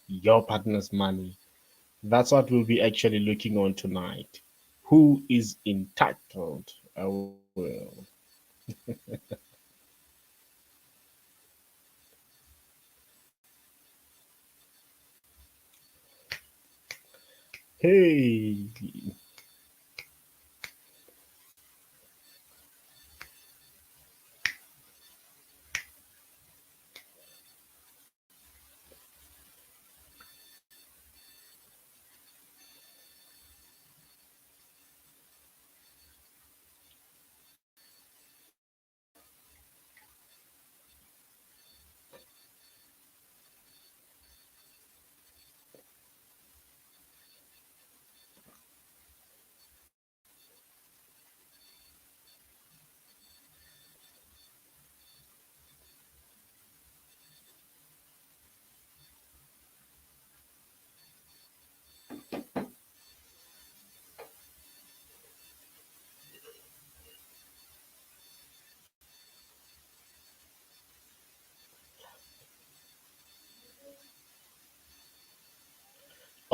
your partner's money? That's what we'll be actually looking on tonight. Who is entitled? Well, hey.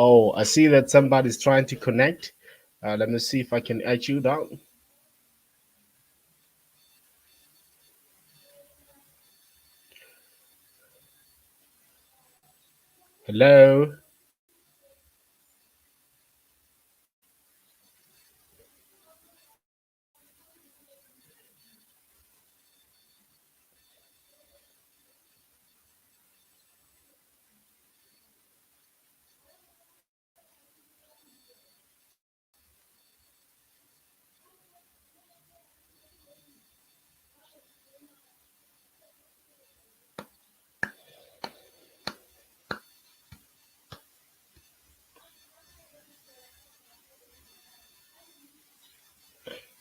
Oh, I see that somebody's trying to connect. Let me see if I can add you down. Hello.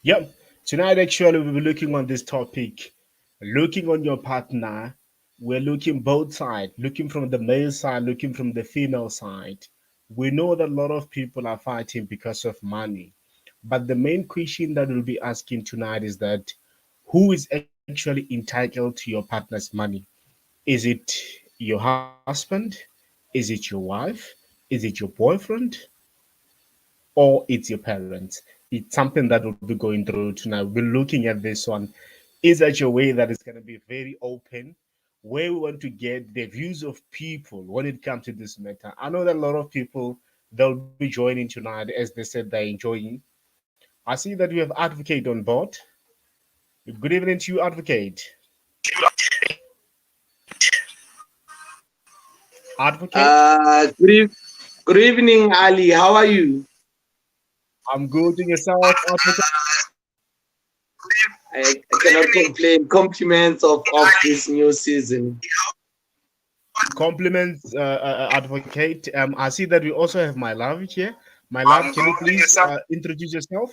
Yep. Tonight, actually, we'll be looking on this topic, looking on your partner. We're looking both sides, looking from the male side, looking from the female side. We know that a lot of people are fighting because of money. But the main question that we'll be asking tonight is that who is actually entitled to your partner's money? Is it your husband? Is it your wife? Is it your boyfriend? Or it's your parents? It's something that we'll be going through tonight. We're looking at this one. Is such a way that is going to be very open, where we want to get the views of people when it comes to this matter. I know that a lot of people they'll be joining tonight, as they said they're enjoying. I see that we have Advocate on board. Good evening to you, Advocate. Advocate, Good evening, Ali. How are you? I'm good in yourself, Advocate. I cannot complain. Compliments of this new season. Compliments, Advocate. I see that we also have my love here. My love, can you please introduce yourself?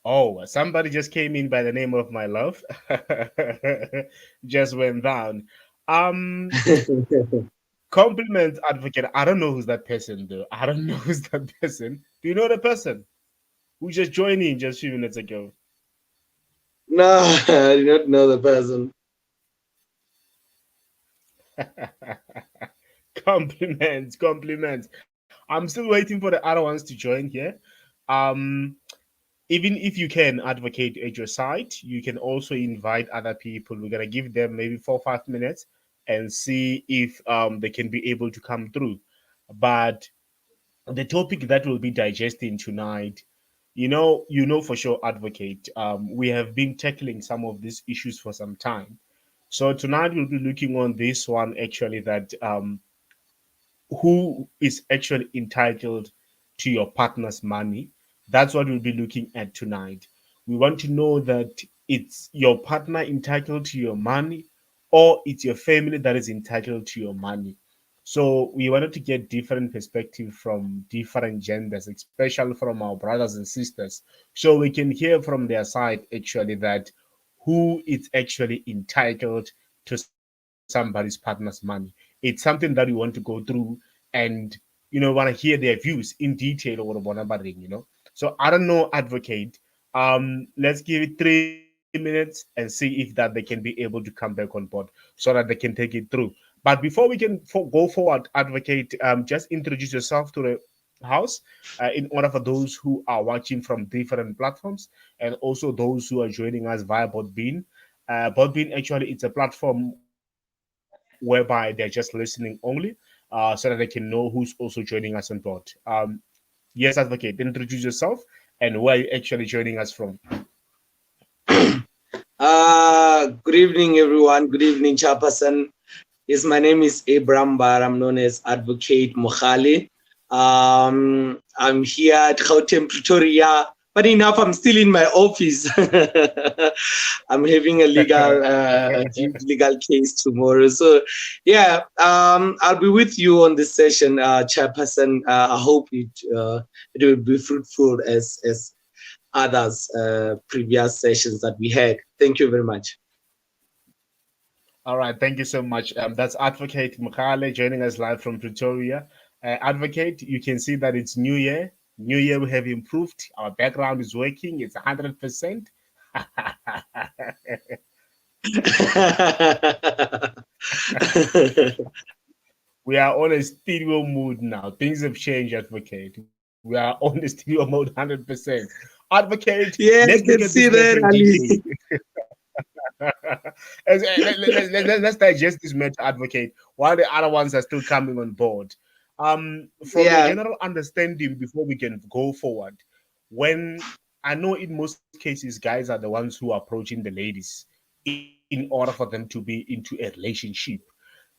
Oh, somebody just came in by the name of my love. Just went down. Um, Compliment advocate. I don't know who's that person though. I don't know who's that person. Do you know the person who just joined in just a few minutes ago? No, I do not know the person. Compliments, compliments. I'm still waiting for the other ones to join here. Um, Even if you can advocate at your site, you can also invite other people. We're gonna give them maybe 4 or 5 minutes and see if they can be able to come through. But the topic that we'll be digesting tonight, you know for sure, advocate. We have been tackling some of these issues for some time. So tonight we'll be looking on this one actually that who is actually entitled to your partner's money. That's what we'll be looking at tonight. We want to know that it's your partner entitled to your money or it's your family that is entitled to your money. So we wanted to get different perspective from different genders, especially from our brothers and sisters, so we can hear from their side actually that who is actually entitled to somebody's partner's money. It's something that we want to go through and want to hear their views in detail or whatever, So I don't know, advocate. Let's give it 3 minutes minutes and see if that they can be able to come back on board so that they can take it through. But before we can go forward, advocate, just introduce yourself to the house in order for those who are watching from different platforms and also those who are joining us via Podbean. Podbean actually it's a platform whereby they're just listening only, so that they can know who's also joining us on board. Yes, advocate, introduce yourself and where are you actually joining us from? Good evening, everyone. Good evening, Chairperson. Yes, my name is Abraham Bar. I'm known as Advocate Mohale. I'm here at Gauteng, Pretoria. But enough, I'm still in my office. I'm having a huge legal case tomorrow. So, yeah, I'll be with you on this session, Chairperson. I hope it will be fruitful as others previous sessions that we had. Thank you very much. All right, thank you so much. That's Advocate Mkhale joining us live from Pretoria. Advocate, you can see that it's New Year. New Year, we have improved. Our background is working. It's 100%. We are on a studio mode now. Things have changed, Advocate. We are on the studio mode 100%. Advocate, yes, let's look at this matter in detail. Let's digest this matter, Advocate, while the other ones are still coming on board. From your general understanding, before we can go forward, when I know in most cases guys are the ones who are approaching the ladies in order for them to be into a relationship.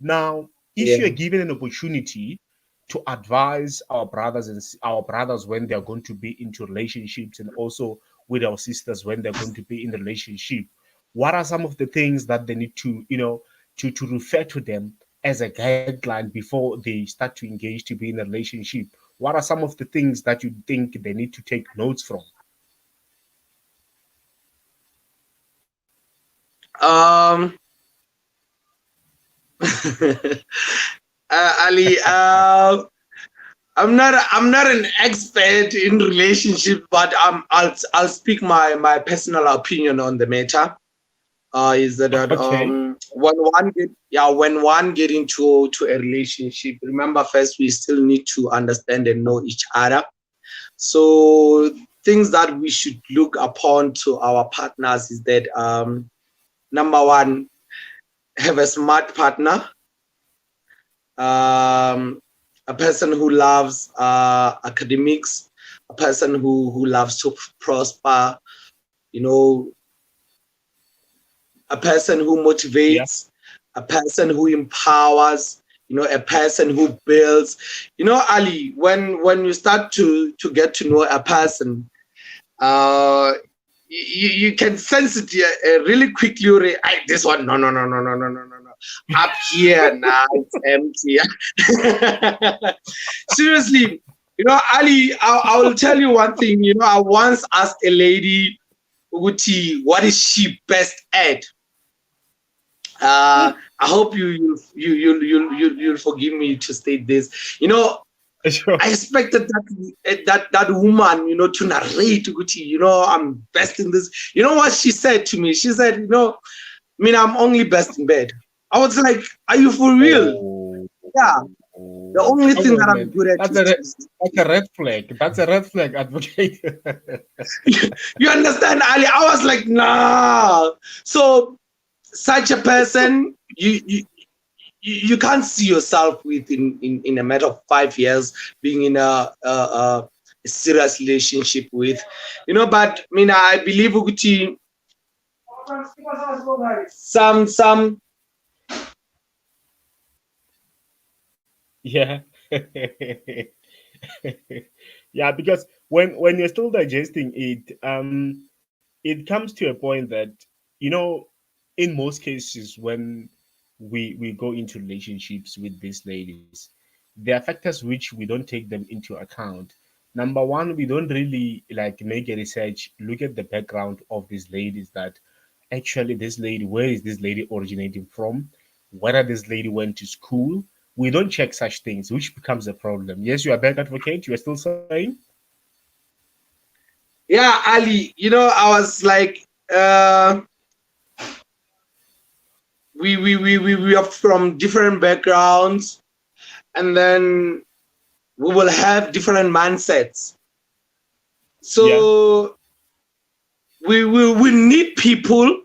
Now, if you're given an opportunity to advise our brothers when they're going to be into relationships and also with our sisters when they're going to be in a relationship, what are some of the things that they need to to refer to them as a guideline before they start to engage to be in a relationship? What are some of the things that you think they need to take notes from? Ali, I'm not an expert in relationship, but I'll speak my personal opinion on the matter. Is that when one get into a relationship, remember first we still need to understand and know each other. So things that we should look upon to our partners is that number one, have a smart partner, a person who loves academics, a person who loves to prosper, a person who motivates, a person who empowers, a person who builds. Ali, when you start to get to know a person, you can sense it really quickly. This one, no. Up here now, it's empty. Seriously, Ali, I will tell you one thing. I once asked a lady, Uti, what is she best at? I hope you'll forgive me to state this. Sure. I expected that woman, to narrate, I'm best in this. You know what she said to me? She said, I'm only best in bed. I was like, are you for real? Oh. Yeah. The only thing that I'm good at that's a red flag. That's a red flag, Advocate. You understand, Ali? I was like, nah. So such a person, you can't see yourself with in a matter of 5 years being in a serious relationship with, but I believe Uguti some yeah. Yeah, because when you're still digesting it, it comes to a point that in most cases when we go into relationships with these ladies, there are factors which we don't take them into account. Number one, we don't really make a research, look at the background of these ladies, that actually this lady, where is this lady originating from, whether this lady went to school. We don't check such things, which becomes a problem. Yes, you are back, Advocate. You are still saying? Yeah, Ali, I was like, we are from different backgrounds, and then we will have different mindsets. So we need people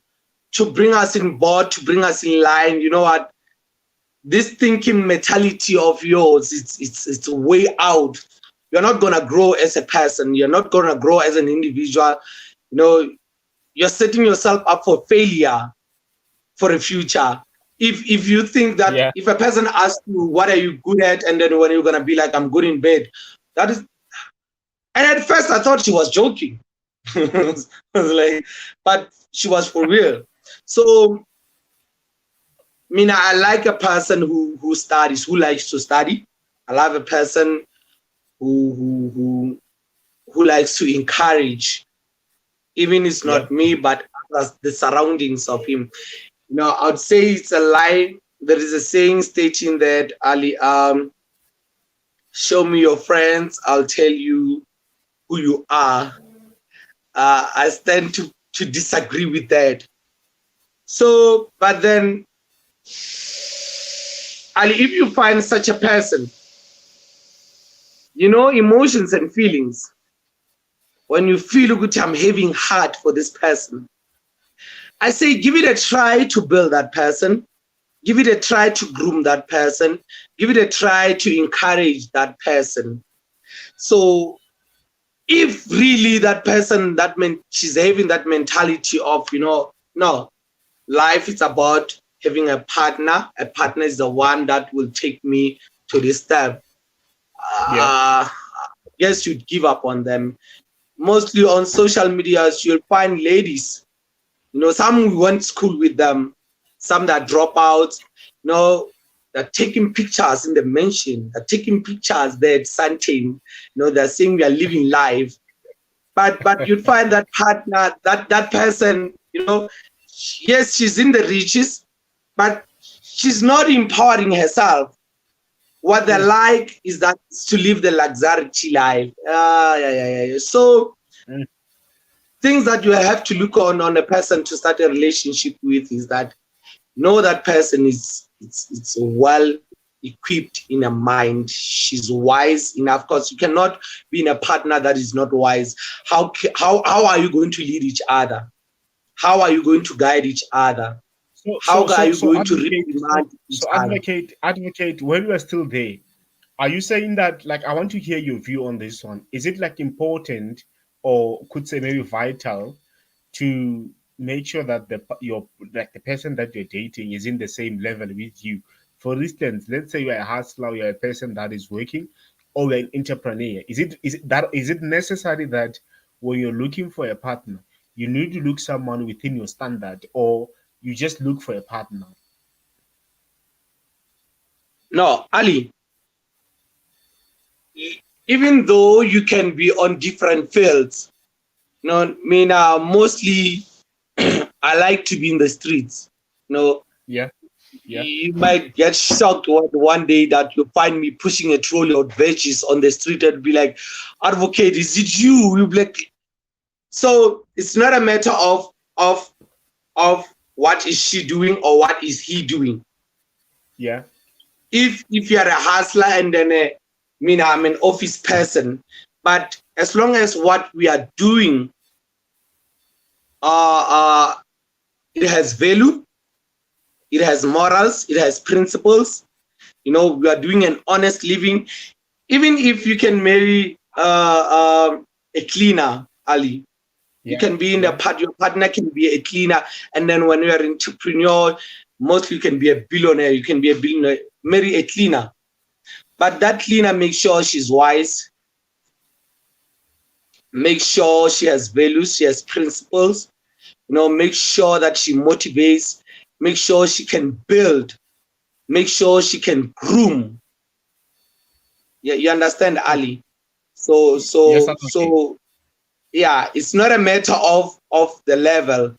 to bring us in board, to bring us in line. You know what? This thinking mentality of yours, it's way out. You're not gonna grow as a person. You're not gonna grow as an individual. You know, you're setting yourself up for failure for the future. If you think that if a person asks you what are you good at, and then when you're gonna be like, I'm good in bed, that is. And at first I thought she was joking. I was like, but she was for real. So Mina, I like a person who studies, who likes to study. I love a person who likes to encourage, even it's not me, but the surroundings of him. You know, I would say it's a lie. There is a saying stating that, Ali, show me your friends, I'll tell you who you are. I stand to disagree with that. So, but then, Ali, if you find such a person, you know, emotions and feelings, when you feel good, I'm having heart for this person, I say give it a try to build that person. Give it a try to groom that person. Give it a try to encourage that person. So if really that person, she's having that mentality of, you know, no, life is about having a partner. A partner is the one that will take me to this step. Yes, you'd give up on them. Mostly on social media, you'll find ladies, you know, some we went to school with them, some that drop out, you know, they're taking pictures in the mansion, they're taking pictures there at Santain, you know, they're saying we are living life. But you'd find that partner, that person, you know, yes, she's in the riches, but she's not empowering herself. What they like is that to live the luxury life. So things that you have to look on a person to start a relationship with is that know that person is it's well equipped in a mind. She's wise enough, because you cannot be in a partner that is not wise. How are you going to lead each other? How are you going to guide each other? How are you going to reprimand each other? Advocate, when you are still there, are you saying that, like, I want to hear your view on this one. Is it like important, or could say maybe vital, to make sure that the person that you're dating is in the same level with you? For instance, let's say you're a hustler, you're a person that is working, or you're an entrepreneur. Is it necessary that when you're looking for a partner, you need to look someone within your standard, or you just look for a partner? No, Ali, even though you can be on different fields, you know, I mean, mostly I like to be in the streets. You know, you might get shocked one day that you find me pushing a trolley of veggies on the street and be like, Advocate, is it you? You'll be like, so it's not a matter of what is she doing or what is he doing. Yeah. If you're a hustler and then I'm an office person, but as long as what we are doing it has value, it has morals, it has principles, you know, we are doing an honest living. Even if you can marry a cleaner, Ali, you can be in your partner can be a cleaner, and then when you are an entrepreneur, mostly you can be a billionaire. You can be a billionaire, marry a cleaner, but that cleaner, make sure she's wise, make sure she has values, she has principles, you know, make sure that she motivates, make sure she can build, make sure she can groom. Yeah, you understand, Ali? So yeah, it's not a matter of the level.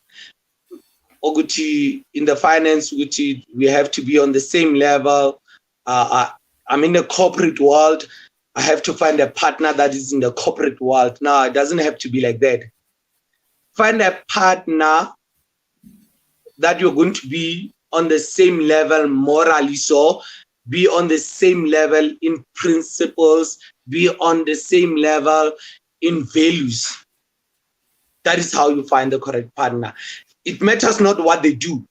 Oguchi, in the finance, Oguchi, we have to be on the same level. I'm in the corporate world. I have to find a partner that is in the corporate world. No, it doesn't have to be like that. find a partner that you're going to be on the same level morally, so be on the same level in principles, be on the same level in values. That is how you find the correct partner. It matters not what they do.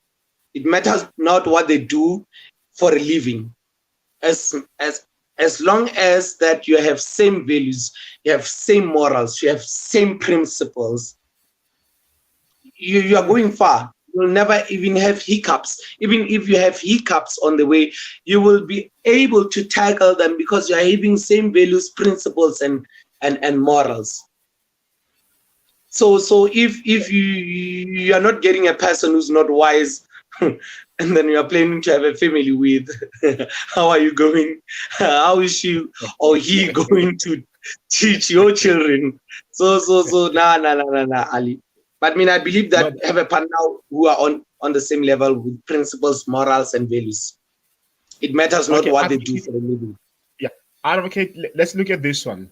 It matters not what they do for a living. As long as that you have same values, you have same morals, you have same principles, you are going far. You'll never even have hiccups. Even if you have hiccups on the way, you will be able to tackle them because you are having same values, principles, and morals. So if you are not getting a person who's not wise, and then you are planning to have a family with, how are you going? How is she or he going to teach your children? So nah, Ali. But I mean, I believe that have a partner who are on the same level with principles, morals, and values. It matters not what they do for a living. Yeah, Advocate, let's look at this one.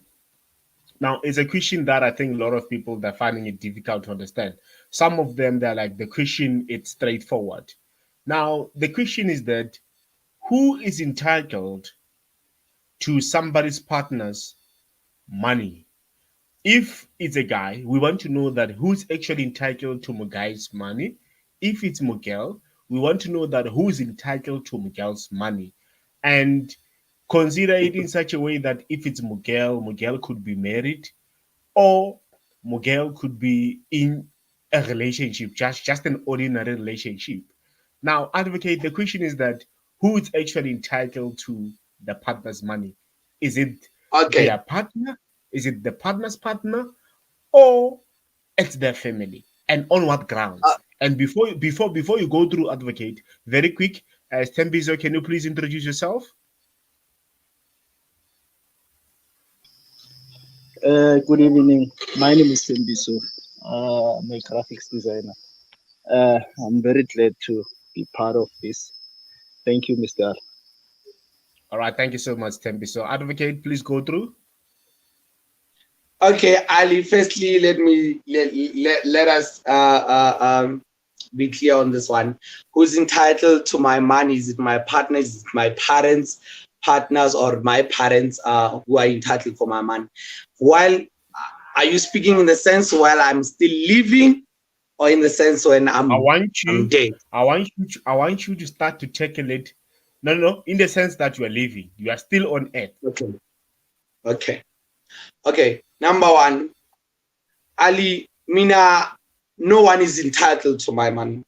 Now, it's a question that I think a lot of people are finding it difficult to understand. Some of them, they're like, the question, it's straightforward. Now, the question is that who is entitled to somebody's partner's money? If it's a guy, we want to know that who's actually entitled to Mugai's money. If it's Miguel, we want to know that who's entitled to Miguel's money. And consider it in such a way that if it's Miguel, Miguel could be married, or Miguel could be in a relationship, just an ordinary relationship. Now, Advocate, the question is that who is actually entitled to the partner's money? Is it their partner? Is it the partner's partner, or it's their family? And on what grounds? And before you go through, Advocate, very quick, Stembizo, can you please introduce yourself? Good evening. My name is Tembiso. I'm a graphics designer. I'm very glad to be part of this. Thank you, Mr. All right, thank you so much, Tembiso. Advocate, please go through. Okay, Ali. Firstly, let us be clear on this one. Who's entitled to my money? Is it my partners? Is it my parents, partners, or my parents who are entitled for my money? While are you speaking in the sense while I'm still living, or in the sense when I'm dead? I want you to start to tackle it. No, in the sense that you are living, you are still on earth. Okay. Number one, Ali, Mina, no one is entitled to my money.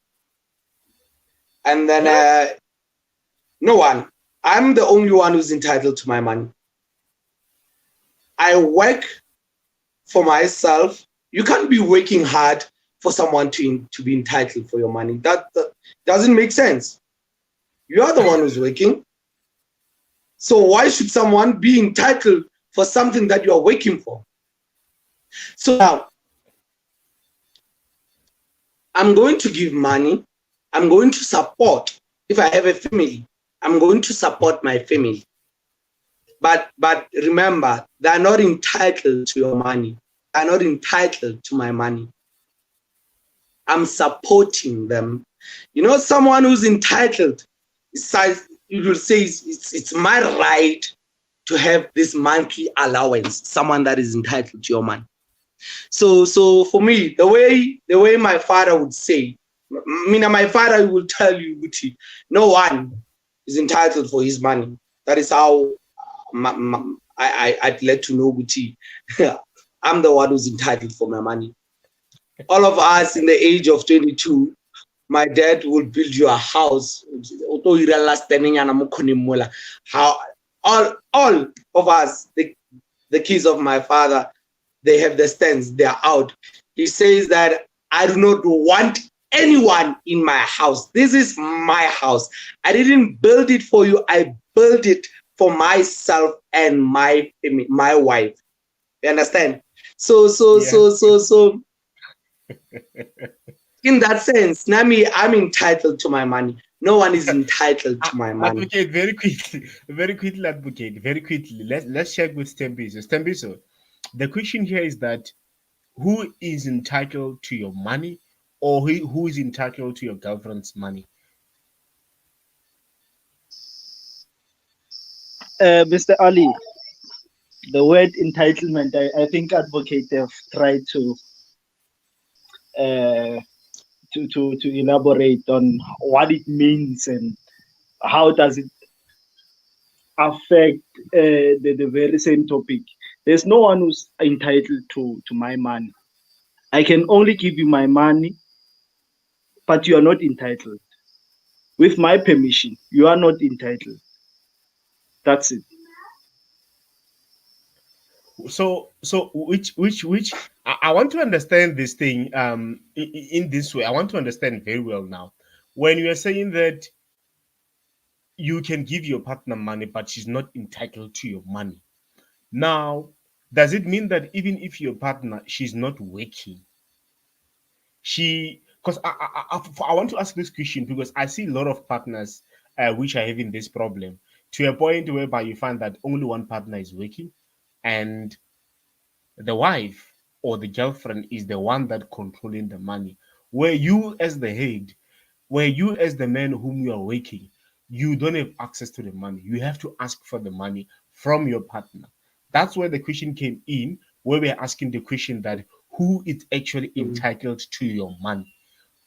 And then no one. I'm the only one who's entitled to my money. I work for myself. You can't be working hard for someone to be entitled for your money. That doesn't make sense. You are the one who's working. So why should someone be entitled for something that you are working for? So now, I'm going to give money. I'm going to support. If I have a family, I'm going to support my family. But remember, they're not entitled to your money. They're not entitled to my money. I'm supporting them. You know, someone who's entitled, you will say it's my right to have this monthly allowance. Someone that is entitled to your money. So for me, the way my father would say, my father will tell you, Guti, no one is entitled for his money. That is how I'd let to know, Guti. I'm the one who's entitled for my money. All of us in the age of 22, my dad will build you a house. How all of us, the kids of my father, they have the stands, they're out. He says that I do not want anyone in my house. This is my house. I didn't build it for you. I built it for myself and my wife. You understand? So in that sense, Nami, I'm entitled to my money. No one is entitled to my money. Advocate, very quickly, Advocate, very quickly. Let's check with Stembiso. Stembiso, the question here is that who is entitled to your money, or who is entitled to your girlfriend's money? Mr. Ali, the word entitlement, I think advocate have tried uh, to elaborate on what it means and how does it affect the very same topic. There's no one who's entitled to my money. I can only give you my money, but you are not entitled. With my permission, you are not entitled. That's it. So which I want to understand this thing in this way. I want to understand very well now. When you are saying that you can give your partner money, but she's not entitled to your money. Now, does it mean that even if your partner she's not working, because I want to ask this question because I see a lot of partners which are having this problem to a point whereby you find that only one partner is working and the wife or the girlfriend is the one that controlling the money, where you as the head, where you as the man whom you are working, you don't have access to the money. You have to ask for the money from your partner. That's where the question came in, where we're asking the question that who is actually entitled to your money.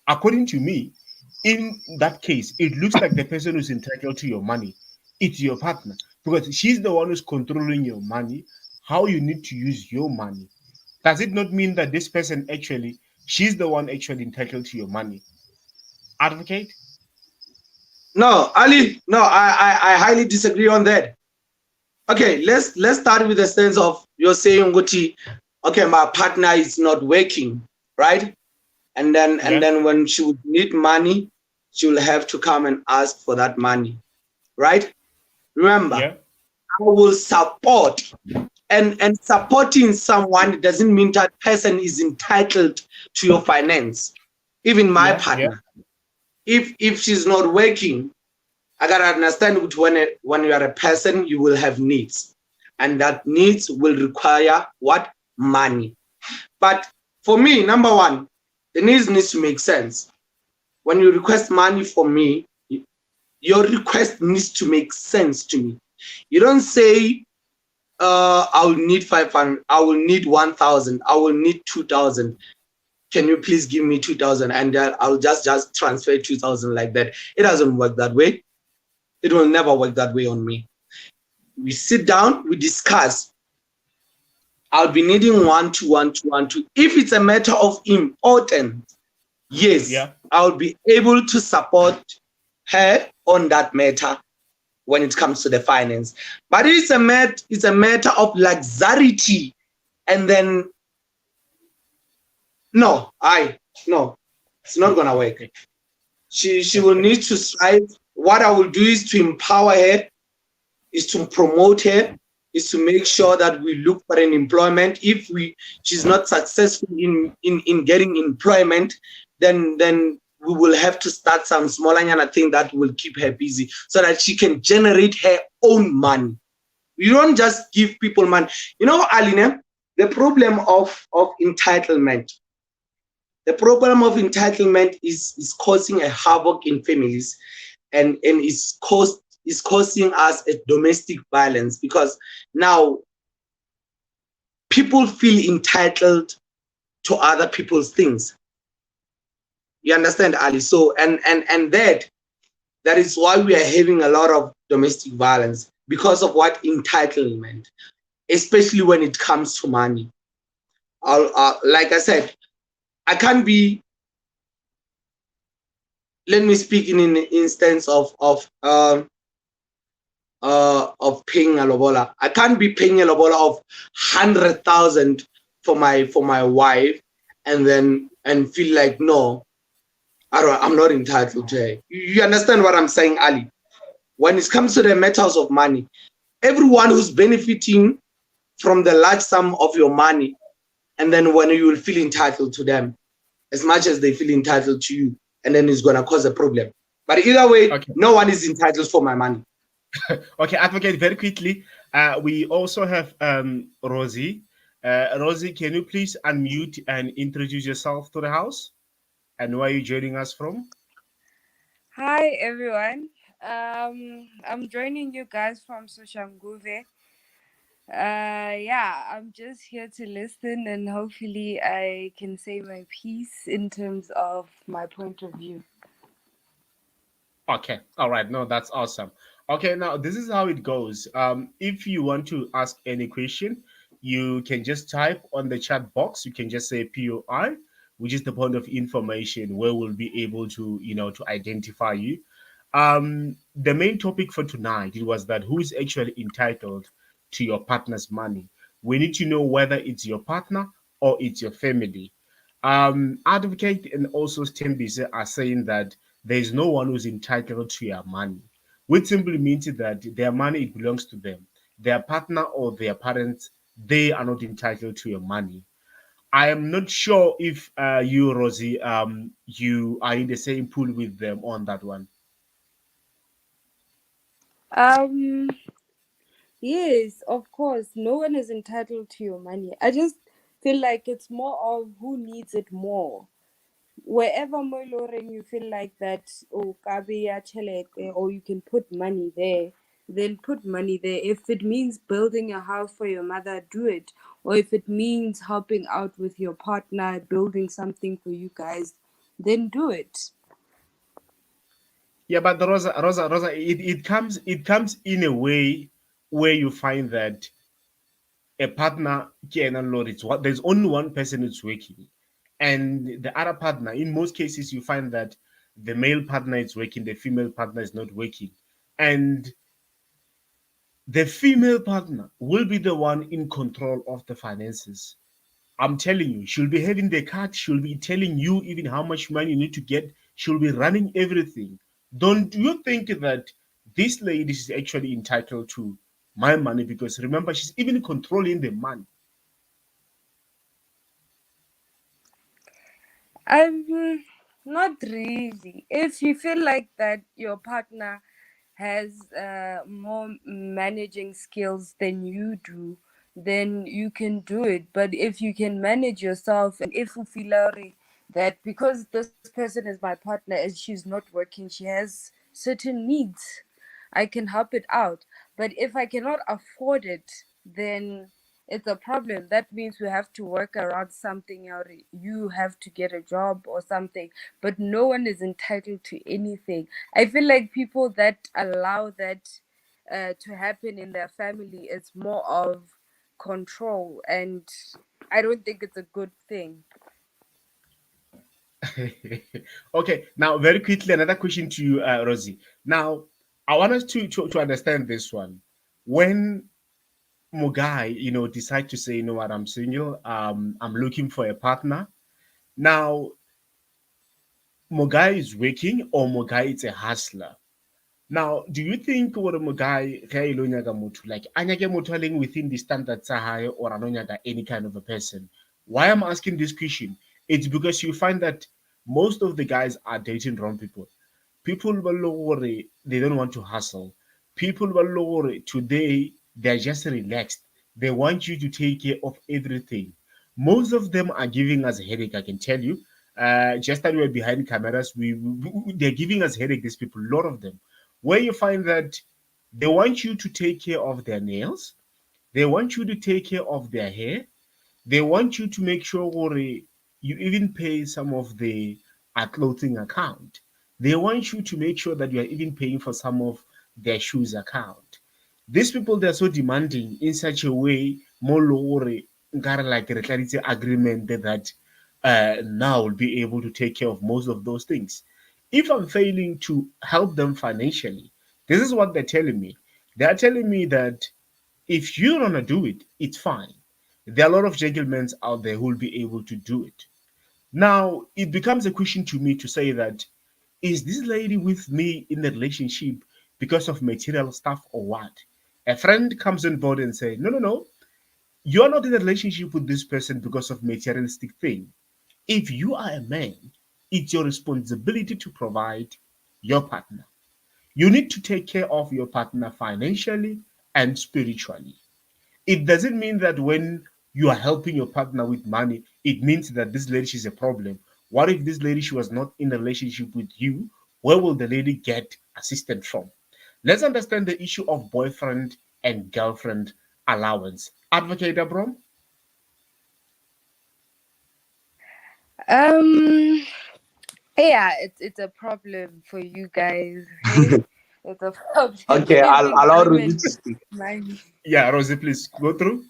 According to me, in that case, it looks like the person who's entitled to your money, it's your partner, because she's the one who's controlling your money, how you need to use your money. Does it not mean that this person actually, she's the one actually entitled to your money? Advocate? No, Ali, no, I highly disagree on that. Okay, let's start with the sense of you're saying, Guti, okay, my partner is not working, right? And then when she would need money, she will have to come and ask for that money, right? Remember, I will support, and supporting someone doesn't mean that person is entitled to your finance. Even my partner, if she's not working, I gotta understand when you are a person, you will have needs, and that needs will require what? Money. But for me, number one, the needs to make sense. When you request money for me, your request needs to make sense to me. You don't say, I will need 500, I will need 1,000, I will need 2,000. Can you please give me 2,000 and I'll just transfer 2,000 like that. It doesn't work that way. It will never work that way on me. We sit down, we discuss. I'll be needing 1, 2, 1, 2, 1, 2. If it's a matter of importance, yes, I'll be able to support her on that matter when it comes to the finance. But it's a matter of luxury, and then no, it's not gonna work. She will need to strive. What I will do is to empower her, is to promote her, is to make sure that we look for an employment. If she's not successful in getting employment, then we will have to start some small thing that will keep her busy so that she can generate her own money. You don't just give people money. You know, Aline, the problem of entitlement. The problem of entitlement is causing a havoc in families, and is causing us a domestic violence, because now people feel entitled to other people's things. You understand, Ali? So and that is why we are having a lot of domestic violence, because of what? Entitlement, especially when it comes to money. Like I said, I can't be. Let me speak in an instance of paying a lobola. I can't be paying a lobola of 100,000 for my wife, and feel like, no, I'm not entitled to her. You understand what I'm saying, Ali? When it comes to the matters of money, everyone who's benefiting from the large sum of your money, and then when you will feel entitled to them as much as they feel entitled to you, and then it's gonna cause a problem. But either way, no one is entitled for my money. Okay, Advocate, very quickly, we also have Rosie. Rosie, can you please unmute and introduce yourself to the house and where are you joining us from? Hi everyone. I'm joining you guys from Soshanguve. Yeah, I'm just here to listen and hopefully I can say my piece in terms of my point of view. Okay, all right. No, that's awesome. Okay, now this is how it goes. If you want to ask any question, you can just type on the chat box. You can just say POI, which is the point of information where we'll be able to, to identify you. The main topic for tonight it was that who is actually entitled to your partner's money. We need to know whether it's your partner or it's your family. Advocate and also Stembise are saying that there is no one who's entitled to your money, which simply means that their money it belongs to them. Their partner or their parents, they are not entitled to your money. I am not sure if you, Rosie, you are in the same pool with them on that one. Um yes, of course, no one is entitled to your money. I just feel like it's more of who needs it more. Wherever mo e le horeng you feel like that o ka beya tjhelete or you can put money there, then put money there. If it means building a house for your mother, do it. Or if it means helping out with your partner, building something for you guys, then do it. Yeah, but the Rosa, it comes in a way where you find that a partner can load it's what there's only one person who's working, and the other partner. In most cases, you find that the male partner is working, the female partner is not working, and the female partner will be the one in control of the finances. I'm telling you, she'll be having the card, she'll be telling you even how much money you need to get, she'll be running everything. Don't you think that this lady is actually entitled to my money? Because remember, she's even controlling the money. Um, Not really. If you feel like that your partner has more managing skills than you do, then you can do it. But if you can manage yourself, and if you feel that because this person is my partner and she's not working, she has certain needs, I can help it out. But if I cannot afford it, then it's a problem. That means we have to work around something, or you have to get a job or something. But no one is entitled to anything. I feel like people that allow that to happen in their family, it's more of control, and I don't think it's a good thing. Okay, now very quickly, another question to you, Rosie. Now, I want us to understand this one. When Mugai, decide to say, you know what, I'm single, I'm looking for a partner. Now, Mugai is working or Mugai is a hustler. Now, do you think what Mugai ge e lo nyaka motho, like a nyake motho a leng within the standards tsa hae or a no nyaka any kind of a person? Why I'm asking this question? It's because you find that most of the guys are dating wrong people. People ba lo gore they don't want to hustle. People ba lo gore today they're just relaxed. They want you to take care of everything. Most of them are giving us a headache, I can tell you. Just that we're behind cameras, they're giving us headache. These people, a lot of them, where you find that they want you to take care of their nails, they want you to take care of their hair, they want you to make sure you even pay some of the clothing account. They want you to make sure that you are even paying for some of their shoes account. These people they're so demanding in such a way, more like a agreement that now will be able to take care of most of those things. If I'm failing to help them financially, this is what they're telling me. They're telling me that if you don't want to do it, it's fine. There are a lot of gentlemen out there who will be able to do it. Now, it becomes a question to me to say that is this lady with me in the relationship because of material stuff or what? A friend comes on board and say, no, no, no, you're not in a relationship with this person because of materialistic thing. If you are a man, it's your responsibility to provide your partner. You need to take care of your partner financially and spiritually. It doesn't mean that when you are helping your partner with money, it means that this lady, she's a problem. What if this lady, she was not in a relationship with you? Where will the lady get assistance from? Let's understand the issue of boyfriend and girlfriend allowance. Advocate Abram? Yeah, it's a problem for you guys. Hey, it's a problem Okay, I'll giving allow Rosie women to speak. money. Yeah, Rosie, please go through.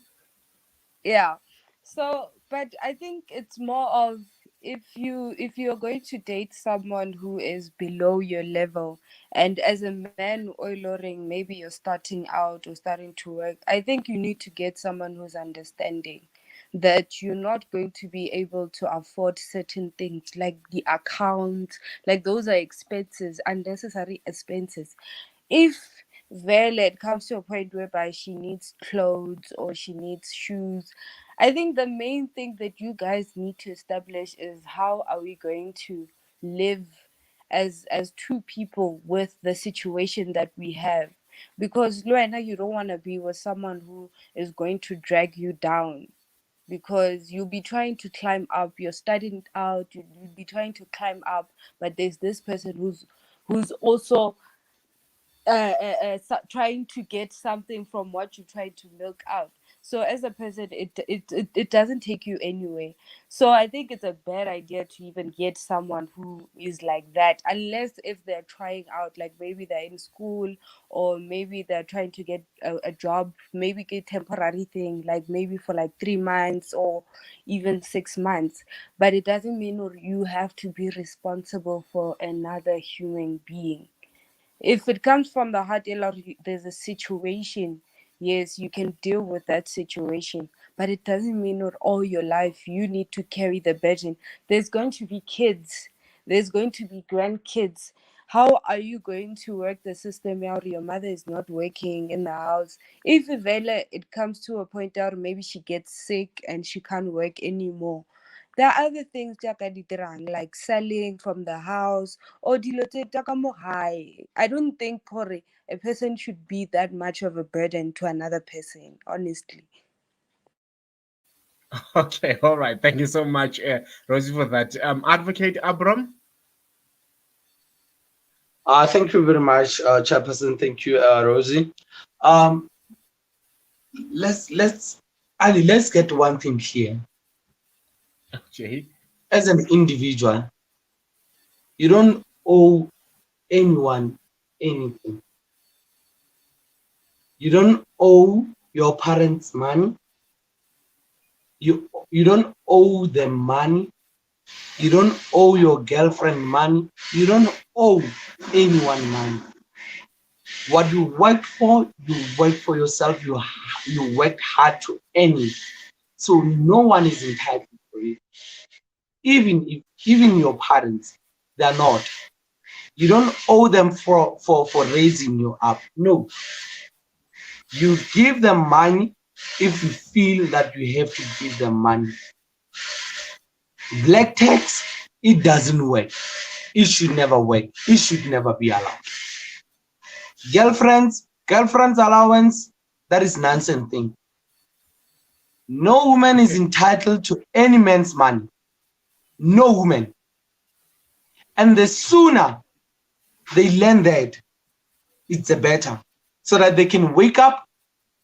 Yeah. So, but I think it's more of, if you're going to date someone who is below your level, and as a man or Loring, maybe you're starting out or starting to work, I think you need to get someone who's understanding that you're not going to be able to afford certain things like the account, like those are expenses, unnecessary expenses. If Vele it comes to a point whereby she needs clothes or she needs shoes, I think the main thing that you guys need to establish is how are we going to live as two people with the situation that we have. Because Luena, you don't want to be with someone who is going to drag you down, because you'll be trying to climb up, you're studying out, you'll be trying to climb up, but there's this person who's also trying to get something from what you try to milk out. So as a person, it doesn't take you anywhere. So I think it's a bad idea to even get someone who is like that, unless if they're trying out, like maybe they're in school, or maybe they're trying to get a job, maybe get temporary thing, like maybe for like 3 months or even 6 months. But it doesn't mean you have to be responsible for another human being. If it comes from the heart, there's a situation, yes, you can deal with that situation, but it doesn't mean that all your life you need to carry the burden. There's going to be kids, there's going to be grandkids. How are you going to work the system out? Your mother is not working in the house. If Vela, it comes to a point out maybe she gets sick and she can't work anymore, there are other things like selling from the house or dilo tse tsa ka mo gae. I don't think a person should be that much of a burden to another person, honestly. Okay, all right. Thank you so much, Rosie, for that. Advocate Abram? Thank you very much, Chairperson. Thank you, Rosie. Um, let's Ali, let's get one thing clear. Okay. As an individual, you don't owe anyone anything. You don't owe your parents money. You don't owe them money. You don't owe your girlfriend money. You don't owe anyone money. What you work for yourself. You worked hard to earn it. So no one is entitled to it. Even your parents, they're not. You don't owe them for raising you up. No. You give them money if you feel that you have to give them money. Black tax, it doesn't work. It should never work. It should never be allowed. Girlfriends allowance, that is nonsense thing. No woman is entitled to any man's money. No woman. And the sooner they learn that, it's the better. So that they can wake up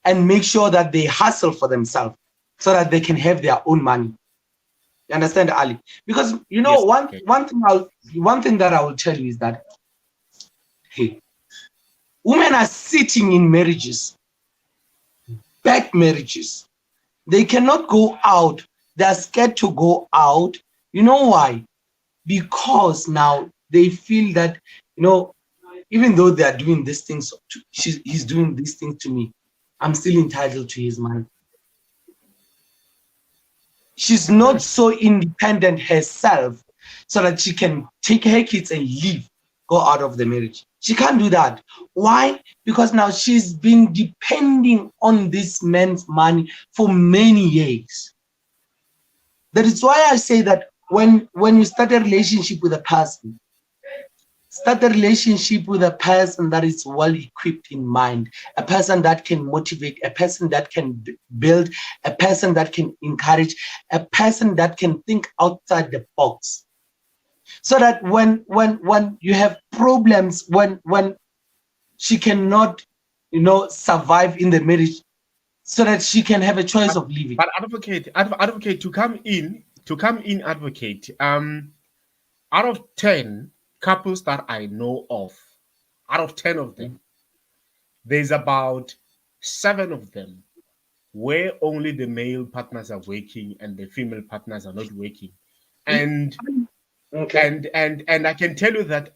and make sure that they hustle for themselves so that they can have their own money. You understand, Ali? Because you know, Yes, one thing that I will tell you is that, hey, women are sitting in marriages, back marriages. They cannot go out. They're scared to go out. You know why? Because now they feel that, even though they are doing these things, he's doing these things to me, I'm still entitled to his money. She's not so independent herself so that she can take her kids and leave, go out of the marriage. She can't do that. Why? Because now she's been depending on this man's money for many years. That is why I say that when you start a relationship with a person, Start a relationship with a person that is well equipped in mind, a person that can motivate, a person that can build, a person that can encourage, a person that can think outside the box. So that when you have problems, when she cannot, survive in the marriage, so that she can have a choice of living. But advocate to come in, advocate. Out of 10 couples that I know of, out of 10 of them, there's about 7 of them where only the male partners are working and the female partners are not working. And Okay. and I can tell you that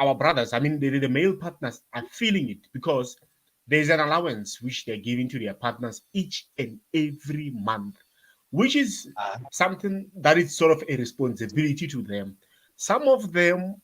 our brothers, I mean the male partners are feeling it, because there's an allowance which they're giving to their partners each and every month, which is something that is sort of a responsibility to them. Some of them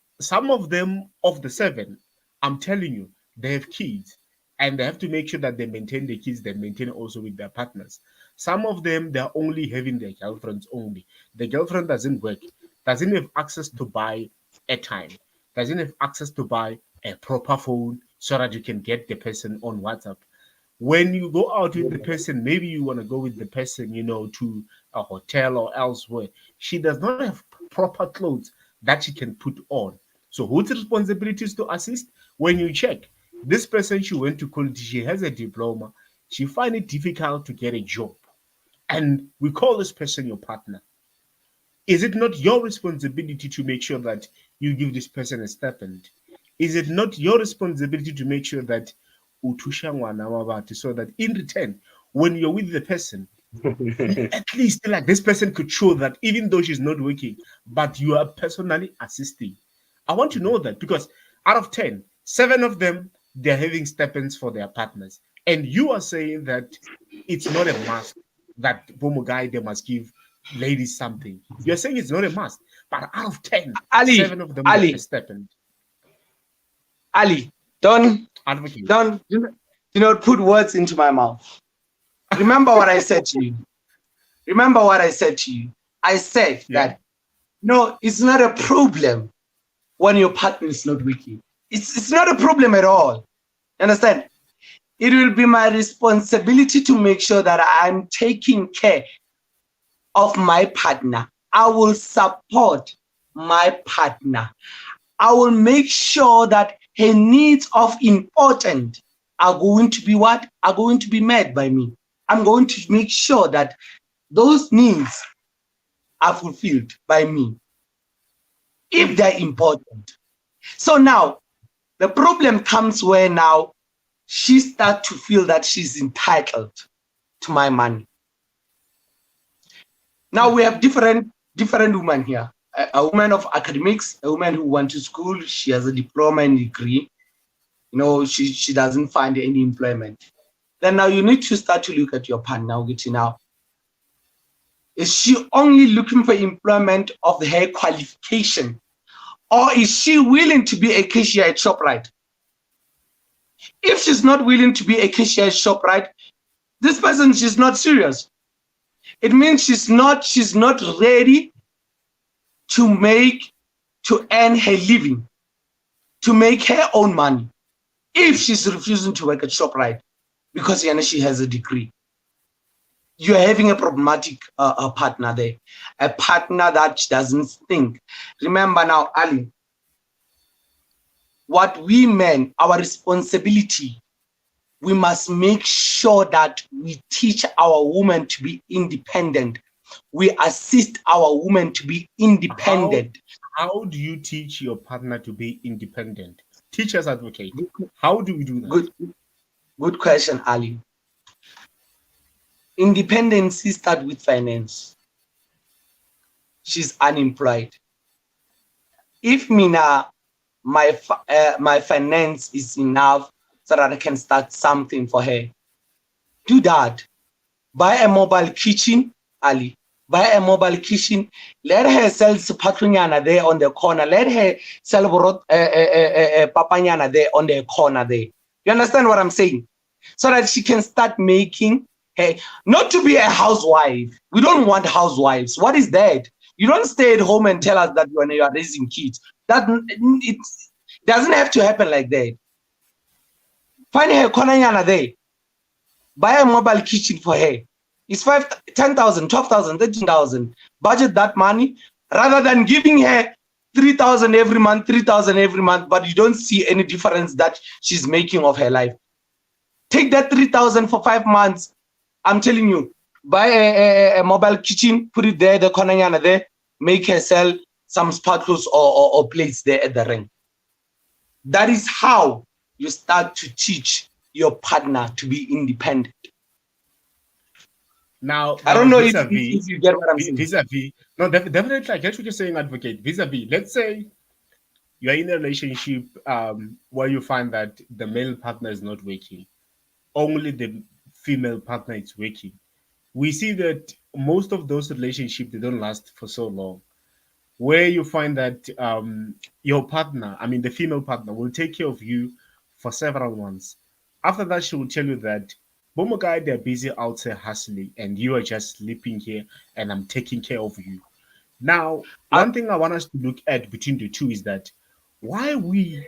of the 7, I'm telling you, they have kids and they have to make sure that they maintain the kids, they maintain also with their partners. Some of them, they're only having their girlfriends only. The girlfriend doesn't work, doesn't have access to buy airtime, doesn't have access to buy a proper phone so that you can get the person on WhatsApp. When you go out with the person, maybe you want to go with the person, to a hotel or elsewhere. She does not have proper clothes that she can put on. So whose responsibility is to assist? When you check, this person, she went to college, she has a diploma, she find it difficult to get a job. And we call this person your partner. Is it not your responsibility to make sure that you give this person a stipend? Is it not your responsibility to make sure that so that in return, when you're with the person, at least like this person could show that even though she's not working, but you are personally assisting? I want to know that, because out of 10, 7 of them, they're having stipends for their partners. And you are saying that it's not a must that Bomo guy, they must give ladies something. You're saying it's not a must, but out of 10, Ali, 7 of them have a stipend. Ali, don't put words into my mouth. Remember what I said to you. I said that no, it's not a problem when your partner is not working. It's not a problem at all. Understand? It will be my responsibility to make sure that I'm taking care of my partner. I will support my partner. I will make sure that her needs of importance are going to be what? Are going to be met by me. I'm going to make sure that those needs are fulfilled by me, if they're important. So now, the problem comes where now she starts to feel that she's entitled to my money. Now we have different women here. A woman of academics, a woman who went to school, she has a diploma and degree. She doesn't find any employment. Then now you need to start to look at your partner. Now, is she only looking for employment of her qualification, or is she willing to be a cashier at ShopRite? If she's not willing to be a cashier at ShopRite, this person, she's not serious. It means she's not ready to earn her living, to make her own money, if she's refusing to work at ShopRite because she has a degree. You're having a problematic partner there, a partner that doesn't think. Remember now, Ali, what we men, our responsibility, we must make sure that we teach our women to be independent. We assist our women to be independent. How do you teach your partner to be independent? Teach us, advocate. How do we do that? Good question, Ali. Independence starts with finance. She's unemployed. If Mina, my finance is enough so that I can start something for her, do that. Buy a mobile kitchen, Ali. Buy a mobile kitchen. Let her sell papanyana there on the corner. Let her sell papanyana there on the corner there. You understand what I'm saying? So that she can start making her, not to be a housewife. We don't want housewives. What is that? You don't stay at home and tell us that when you are raising kids. That it doesn't have to happen like that. Find her konanyana there. Buy a mobile kitchen for her. It's 10,000, 12,000, 13,000. Budget that money rather than giving her 3,000 every month, 3,000 every month, but you don't see any difference that she's making of her life. Take that 3,000 for 5 months. I'm telling you, buy a mobile kitchen, put it there, the konanyana there, make her sell some spatulas or plates there at the ring. That is how you start to teach your partner to be independent. Now, I don't know if vis-a-vis, you get what I'm saying. vis-a-vis, no, definitely, I get what you're saying, advocate. Vis-a-vis, let's say you're in a relationship where you find that the male partner is not working, only the female partner is working. We see that most of those relationships they don't last for so long. Where you find that your partner, I mean the female partner, will take care of you for several months. After that, she will tell you that, Bomo guy, they're busy outside hustling, and you are just sleeping here, and I'm taking care of you. Now, I- one thing I want us to look at between the two is that why we,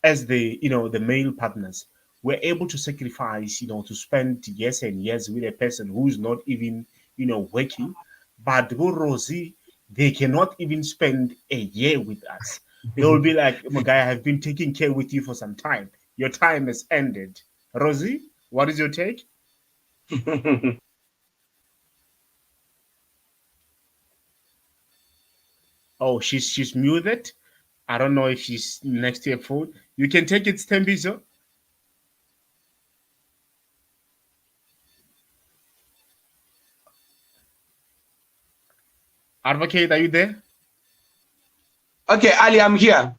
as the male partners, were able to sacrifice, to spend years and years with a person who's not even, working. But with Rosie, they cannot even spend a year with us. They will be like, my guy, I've been taking care with you for some time. Your time has ended. Rosie, what is your take? Oh, she's muted. I don't know if she's next to your phone. You can take it, Stembizo. Advocate, are you there? Okay, Ali, I'm here.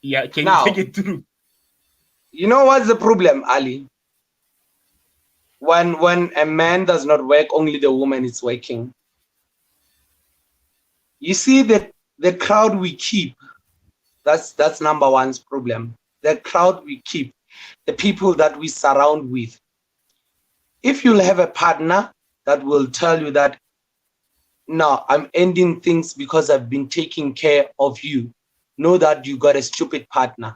Yeah, can you Now, take it through? you know what's the problem, Ali? When a man does not work, only the woman is working. You see the crowd we keep. That's number one's problem. The crowd we keep, the people that we surround with. If you'll have a partner that will tell you that, no, I'm ending things because I've been taking care of you, know that you got a stupid partner.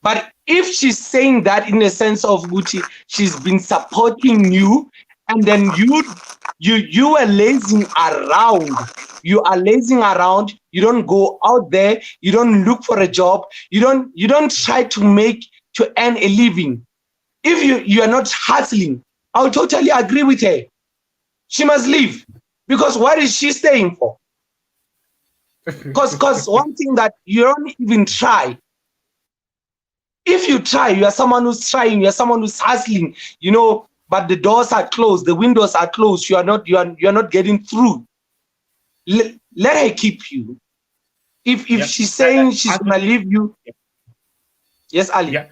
But if she's saying that in a sense of Gucci, she's been supporting you, and then you are lazing around. You are lazing around. You don't go out there. You don't look for a job. You don't try to earn a living. If you are not hustling, I'll totally agree with her. She must leave, because what is she staying for? Because one thing that you don't even try. If you try, you are someone who's trying, you are someone who's hustling, but the doors are closed, the windows are closed, you are not getting through. Let her keep you. If she's saying she's gonna leave you, yes, Ali. Yeah,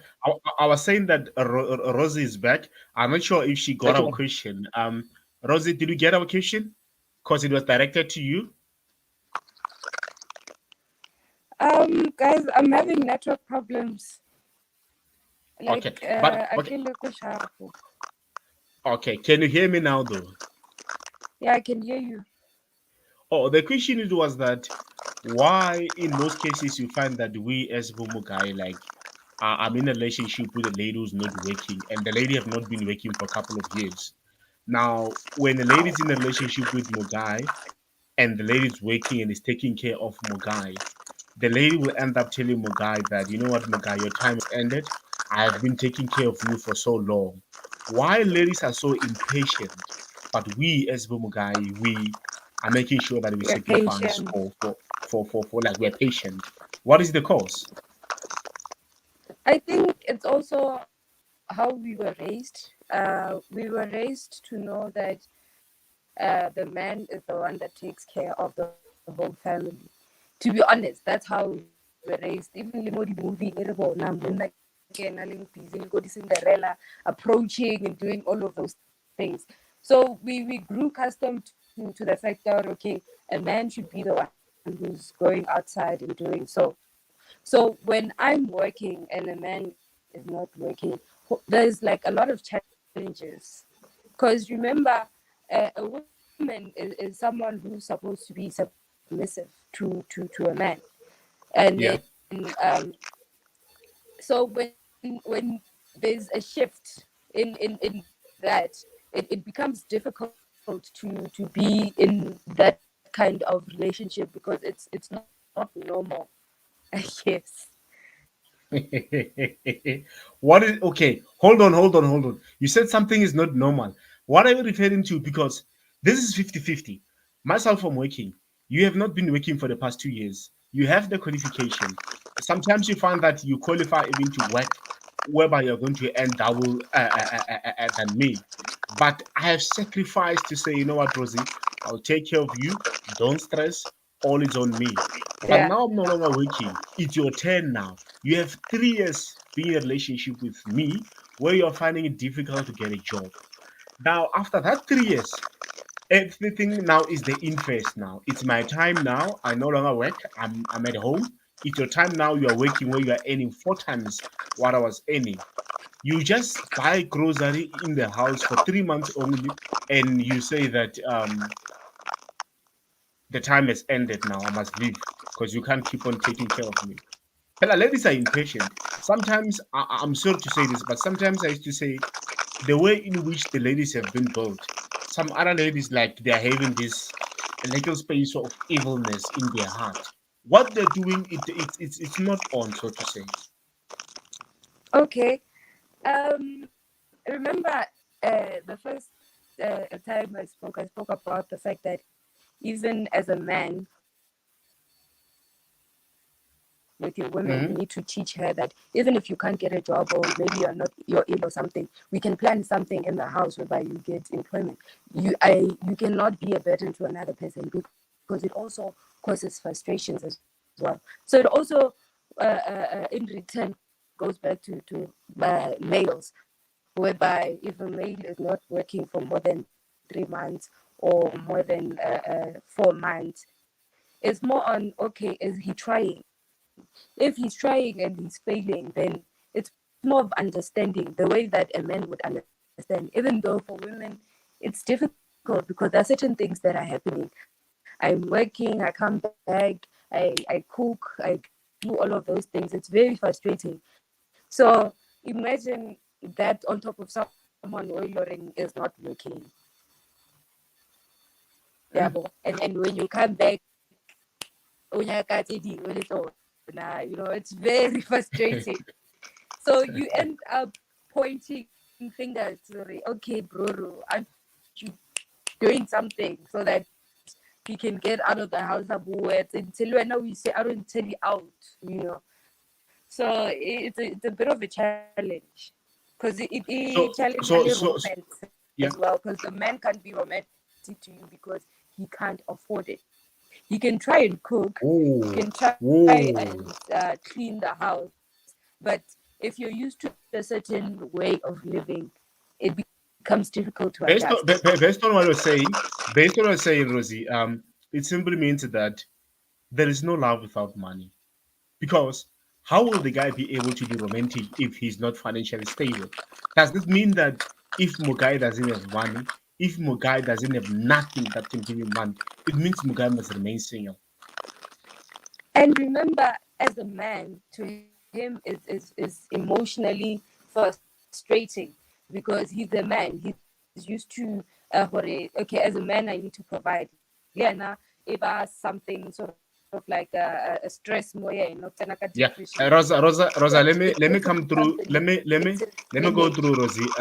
I was saying that Rosie is back. I'm not sure if she got our question. Rosie, did you get our question? Because it was directed to you. Guys, I'm having network problems. Like, Okay, but okay, can you hear me now, though? Yeah, I can hear you. Oh, the question was that why, in most cases, you find that we as Bomo guy, like, I'm in a relationship with a lady who's not working, and the lady have not been working for a couple of years. Now, when the lady's in a relationship with Mogai, and the lady's working and is taking care of Mogai, the lady will end up telling Mogai that, you know what, Mogai, your time has ended. I've been taking care of you for so long. Why ladies are so impatient, but we as Mogai, we are making sure that we sacrifice patient. for like we're patient. What is the cause? I think it's also how we were raised. We were raised to know that the man is the one that takes care of the whole family. To be honest, that's how we were raised. Even the movie, Cinderella, approaching and doing all of those things. So we grew accustomed to the fact that, okay, a man should be the one who's going outside and doing so. So when I'm working and a man is not working, there's like a lot of challenges. Because remember, a woman woman is someone who's supposed to be submissive to a man, and Yeah. then so when there's a shift in that, it becomes difficult to be in that kind of relationship because it's not normal, I guess. What is okay? Hold on. You said something is not normal. What are you referring to? Because this is 50-50. Myself, I'm working. You have not been working for the past 2 years. You have the qualification. Sometimes you find that you qualify even to work whereby you're going to earn double than me. But I have sacrificed to say, you know what, Rosie, I'll take care of you. Don't stress. All is on me. But Yeah. now I'm no longer working. It's your turn now. You have 3 years being in a relationship with me where you're finding it difficult to get a job. Now, after that 3 years, everything now is the invest now. It's my time now. I no longer work. I'm at home. It's your time now. You are working where you are earning 4 times what I was earning. You just buy grocery in the house for 3 months only, and you say that the time has ended now. I must leave because you can't keep on taking care of me. Hella, ladies are impatient. Sometimes I'm sorry to say this, but sometimes I used to say the way in which the ladies have been built. Some other ladies like they are having this little space of evilness in their heart. What they're doing, it's not on, so to say. Okay. Remember the first time I spoke about the fact that even as a man with your women, you Mhm. need to teach her that even if you can't get a job or maybe you're ill or something, we can plan something in the house whereby you get employment. You cannot be a burden to another person because it also causes frustrations as well. So it also in return goes back to males, whereby if a male is not working for more than 3 months or more than 4 months, it's more on, okay, is he trying? If he's trying and he's failing, then it's more of understanding the way that a man would understand. Even though for women, it's difficult because there are certain things that are happening. I'm working, I come back, I cook, I do all of those things. It's very frustrating. So imagine that on top of someone loitering is not working. Yeah, and when you come back, it's very frustrating. So you end up pointing fingers. Okay, bro, aren't you doing something so that he can get out of the house until when we say I don't tell you out, you know. So it's a bit of a challenge because So, it challenges so, so, so romance yeah. as well because the man can't be romantic to you because he can't afford it. He can try and cook, he Oh, can try oh. and clean the house, but if you're used to a certain way of living, it becomes difficult to Based on adjust. based on what you're saying, based on what you're saying, Rosie, it simply means that there is no love without money. Because how will the guy be able to be romantic if he's not financially stable? Does this mean that if Mugai doesn't have money, if Mugai doesn't have nothing that can give him money, it means Mugai must remain single? And remember, as a man, to him is emotionally frustrating because he's a man. He's used to, okay, as a man, I need to provide. Yeah, now, if I something sort of like a stress more, yeah, Yeah, depression. Rosa. Let me It's come through. something, Let me it's a let me go manage. through, Rosie.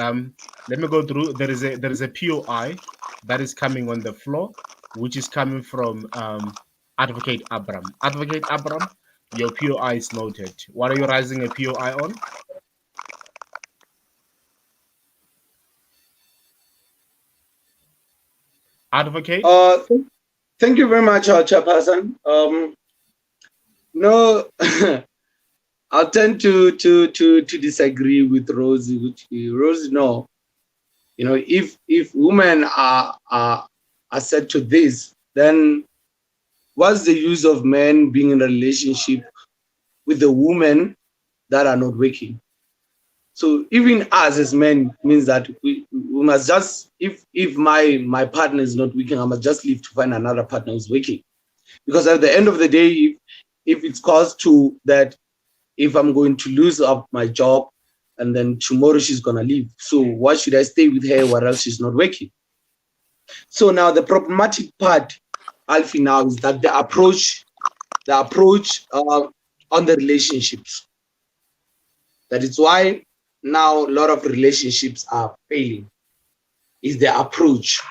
Let me go through. There is a POI that is coming on the floor, which is coming from Advocate Abram. Advocate Abram, your POI is noted. What are you raising a POI on? Advocate. Uh, th- Thank you very much, Chairperson. No, I'll tend to disagree with Rosie. Rosie, no, if women are set to this, then what's the use of men being in a relationship with the women that are not working? So even us as men means that we must just, if my partner is not working, I must just leave to find another partner who's working. Because at the end of the day, if it's caused to that, if I'm going to lose up my job and then tomorrow she's gonna leave, so why should I stay with her where else she's not working? So now the problematic part, Alfie, now is that the approach on the relationships. That is why now a lot of relationships are failing, is the approach.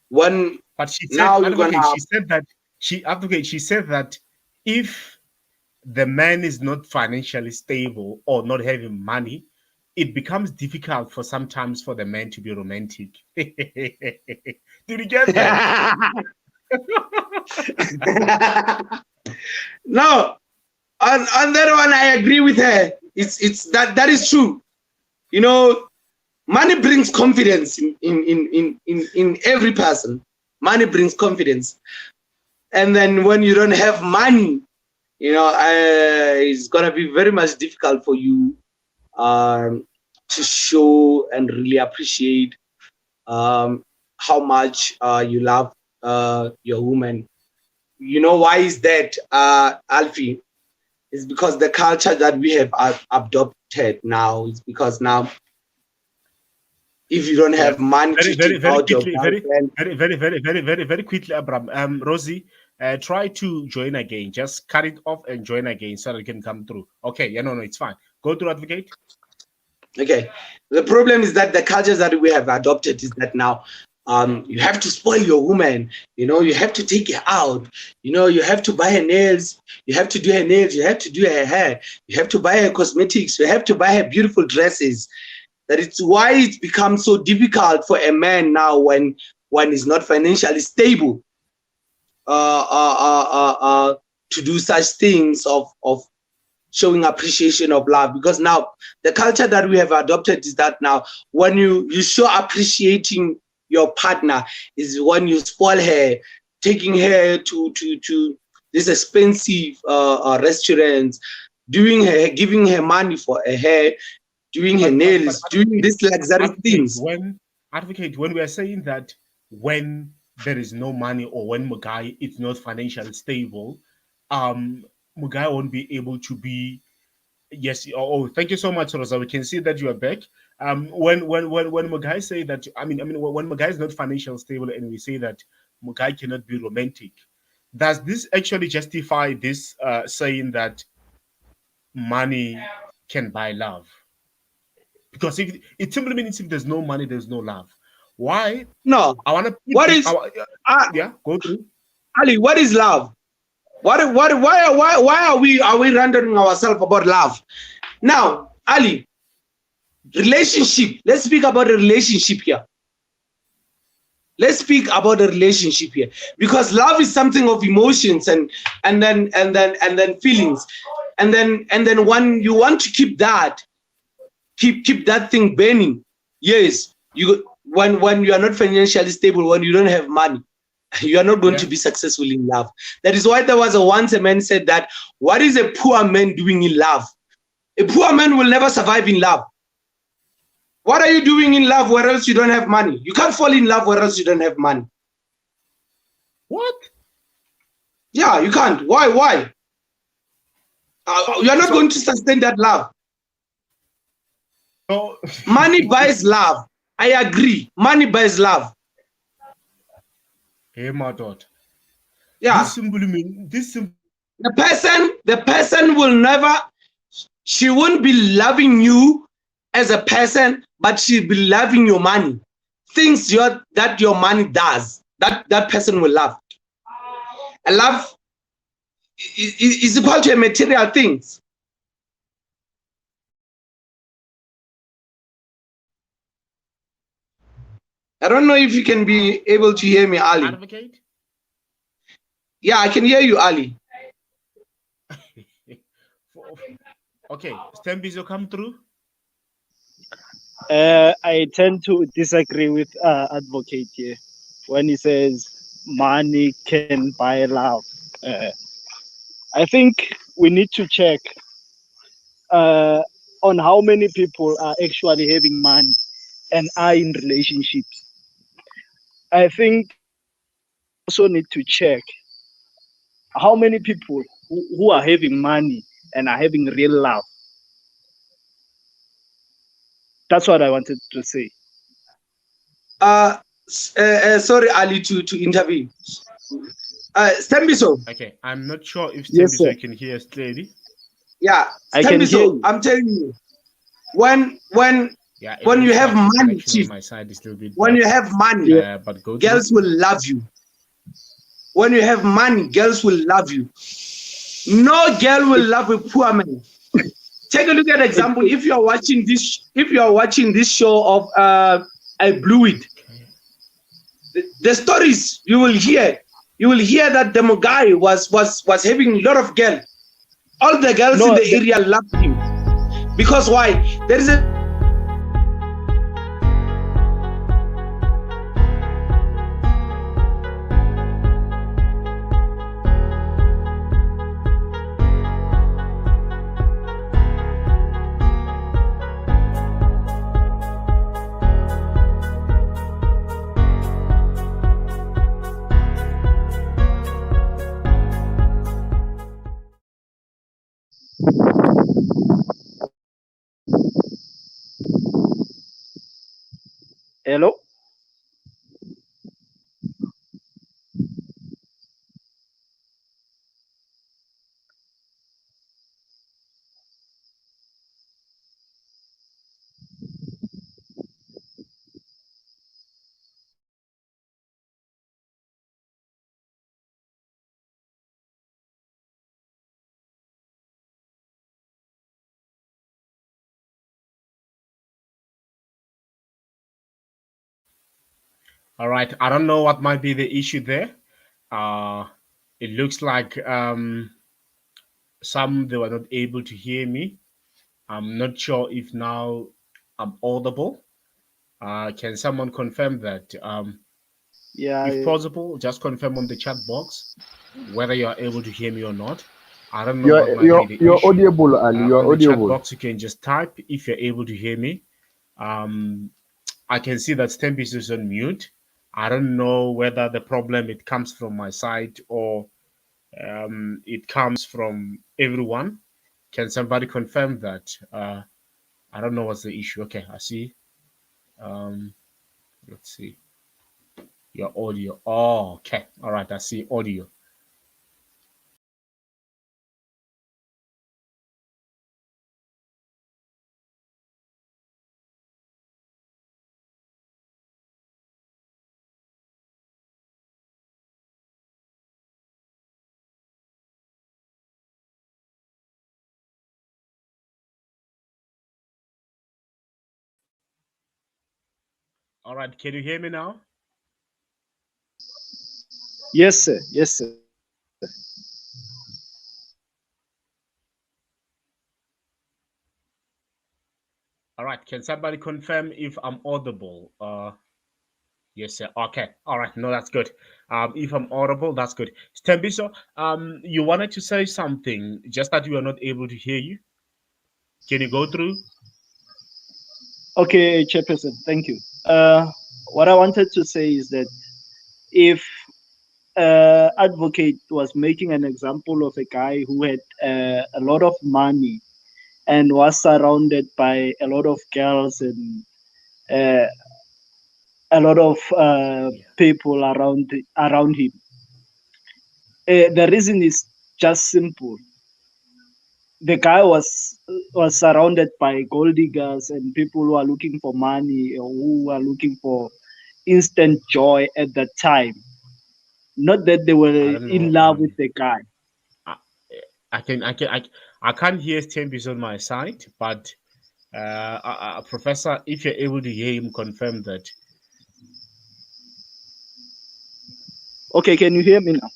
When But she said, now you're advocate, gonna, she said that if the man is not financially stable or not having money, it becomes difficult for sometimes for the man to be romantic. Did you get that? no, on that one I agree with her. It's that is true. You know, money brings confidence in every person. Money brings confidence, and then when you don't have money, you know, it's gonna be very much difficult for you to show and really appreciate how much you love your woman. You know why is that, Alfie? It's because the culture that we have adopted now is because now, if you don't have money to take out your girlfriend, very quickly, Abraham. Rosie, try to join again. Just cut it off and join again so that it can come through. Okay, yeah, no, it's fine. Go to advocate. Okay. The problem is that the cultures that we have adopted is that now you have to spoil your woman. You know, you have to take her out. You know, you have to buy her nails. You have to do her nails. You have to do her hair. You have to buy her cosmetics. You have to buy her beautiful dresses. That it's why it's become so difficult for a man now when he's not financially stable to do such things of showing appreciation of love. Because now the culture that we have adopted is that now when you show appreciating your partner is when you spoil her, taking her to this expensive restaurants, giving her money for her hair, doing her nails, doing these luxury things. When we are saying that when there is no money or when Mugai is not financially stable, Mugai won't be able to be. Yes. Oh, thank you so much, Rosa. We can see that you are back. When Mugai say that, when Mugai is not financially stable, and we say that Mugai cannot be romantic, does this actually justify this saying that money can buy love? Because if it simply means if there's no money, there's no love. Why? No. I want to. What is? Yeah, go through. Ali, what is love? Why are we rendering ourselves about love? Now, Ali, relationship. Let's speak about a relationship here. Let's speak about a relationship here, because love is something of emotions and then feelings, and then when you want to keep that, keep that thing burning. Yes, when you are not financially stable, when you don't have money, you are not going to be successful in love. That is why there was once a man said that, what is a poor man doing in love? A poor man will never survive in love. What are you doing in love where else you don't have money? You can't fall in love where else you don't have money. What? Yeah, you can't. Why? You are not going to sustain that love. Oh. Money buys love. I agree. Money buys love. Hey, my daughter. Yeah. The person will never, she won't be loving you as a person, but she'll be loving your money. Things that your money does, that person will love. A love is equal to a material things. I don't know if you can be able to hear me, Ali. Advocate? Yeah, I can hear you, Ali. Okay, Stembizo, come through. I tend to disagree with Advocate here when he says money can buy love. I think we need to check on how many people are actually having money and are in relationships. I think also need to check how many people who are having money and are having real love. That's what I wanted to say. Sorry, Ali, to intervene. Stembiso. Okay, I'm not sure if Yes, sir. Tembiso can hear us clearly. Yeah, I can hear Stembiso, you. I'm telling you, when Yeah, it you looks have like the money, connection on chief, my side is still a bit when bad. you have money, Yeah. But go through. girls will love you. When you have money, girls will love you. No girl will love a poor man. Take a look at example. If you are watching this show of I Blew It, Okay. the stories you will hear that the guy was having a lot of girls. All the girls in No, the area loved him because why? There is a hello. All right. I don't know what might be the issue there. Uh, it looks like some they were not able to hear me. I'm not sure if now I'm audible. Can someone confirm that? If Yeah. possible, just confirm on the chat box whether you are able to hear me or not. I don't know You're what might be you're the you're issue. audible, Ali. You're On the chat audible. box, you can just type if you're able to hear me. I can see that Stempis is on mute. I don't know whether the problem it comes from my side or it comes from everyone. Can somebody confirm that? I don't know what's the issue. Okay, I see. Um, let's see. Your audio. Oh, okay. All right, I see audio. All right, can you hear me now? Yes, sir. Yes, sir. All right, can somebody confirm if I'm audible? Yes, sir. Okay. All right. No, that's good. If I'm audible, that's good. Stembiso, you wanted to say something, just that we are not able to hear you. Can you go through? Okay, Chairperson. Thank you. What I wanted to say is that if advocate was making an example of a guy who had a lot of money and was surrounded by a lot of girls and uh, a lot of Yeah. people around him. The reason is just simple. The guy was surrounded by gold diggers and people who are looking for money or who are looking for instant joy at that time. Not that they I were don't in know. love with the guy. I, I can't hear Stembiso on my side, but Professor, if you're able to hear him, confirm that. Okay, can you hear me now?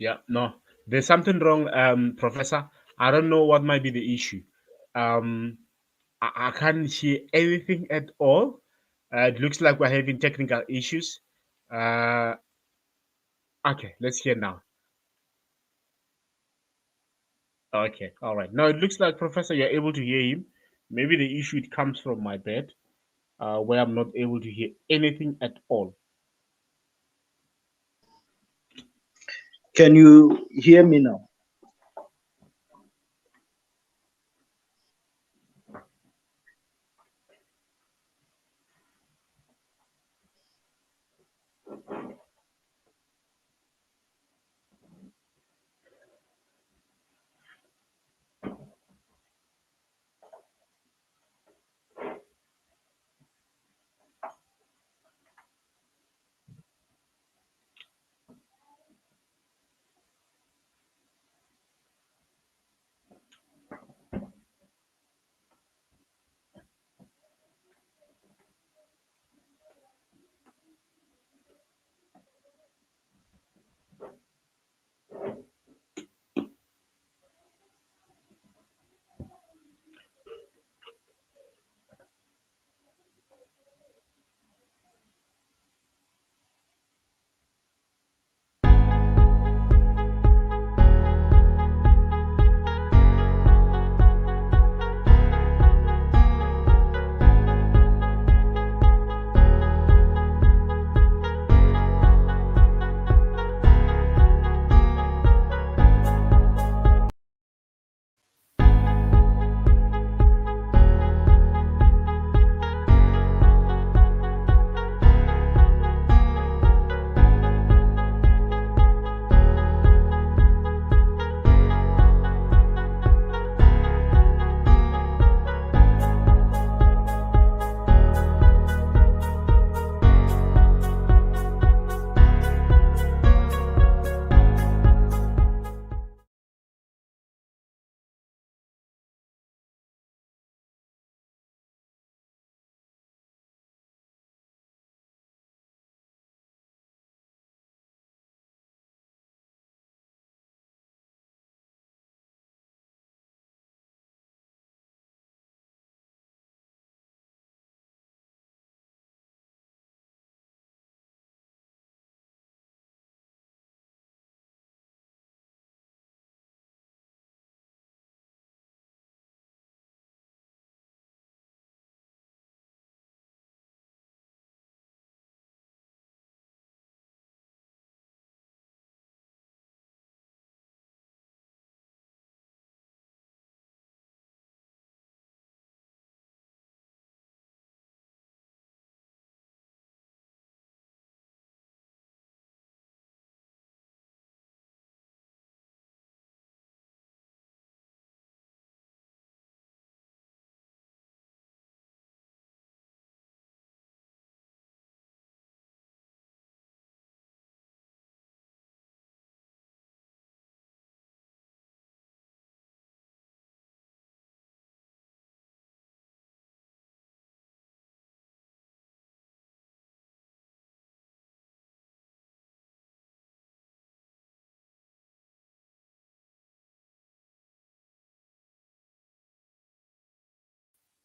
Yeah, no, there's something wrong, Professor. I don't know what might be the issue. Um, I can't hear anything at all. It looks like we're having technical issues. Uh, okay, let's hear now. Okay, all right. Now it looks like, Professor, you're able to hear him. Maybe the issue it comes from my bed, where I'm not able to hear anything at all. Can you hear me now?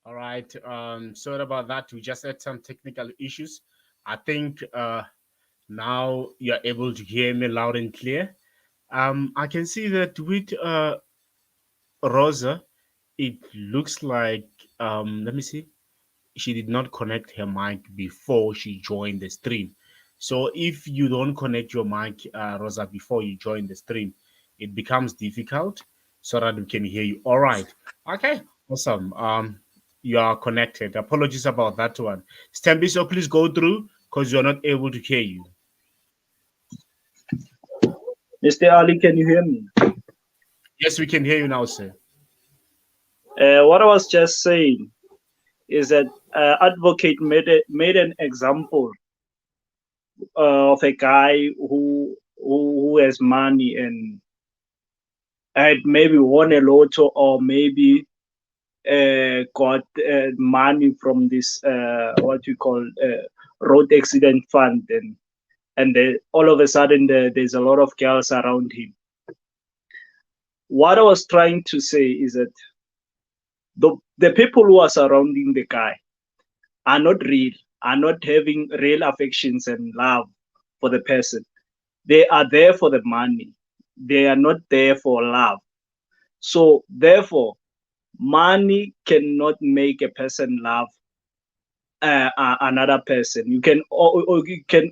All right. Sorry about that. We just had some technical issues. I think now you're able to hear me loud and clear. I can see that with Rosa, it looks like let me see. She did not connect her mic before she joined the stream. So if you don't connect your mic, Rosa, before you join the stream, it becomes difficult so that we can hear you. All right. Okay. Awesome. You are connected. Apologies about that one. Stembi, so please go through because you're not able to hear you. Mr. Ali, can you hear me? Yes, we can hear you now, sir. What I was just saying is that advocate made an example of a guy who has money and had maybe won a lotto or maybe got money from this what we call road accident fund, and all of a sudden there's a lot of girls around him. What I was trying to say is that the people who are surrounding the guy are not real, are not having real affections and love for the person. They are there for the money. They are not there for love. So therefore, money cannot make a person love another person. You can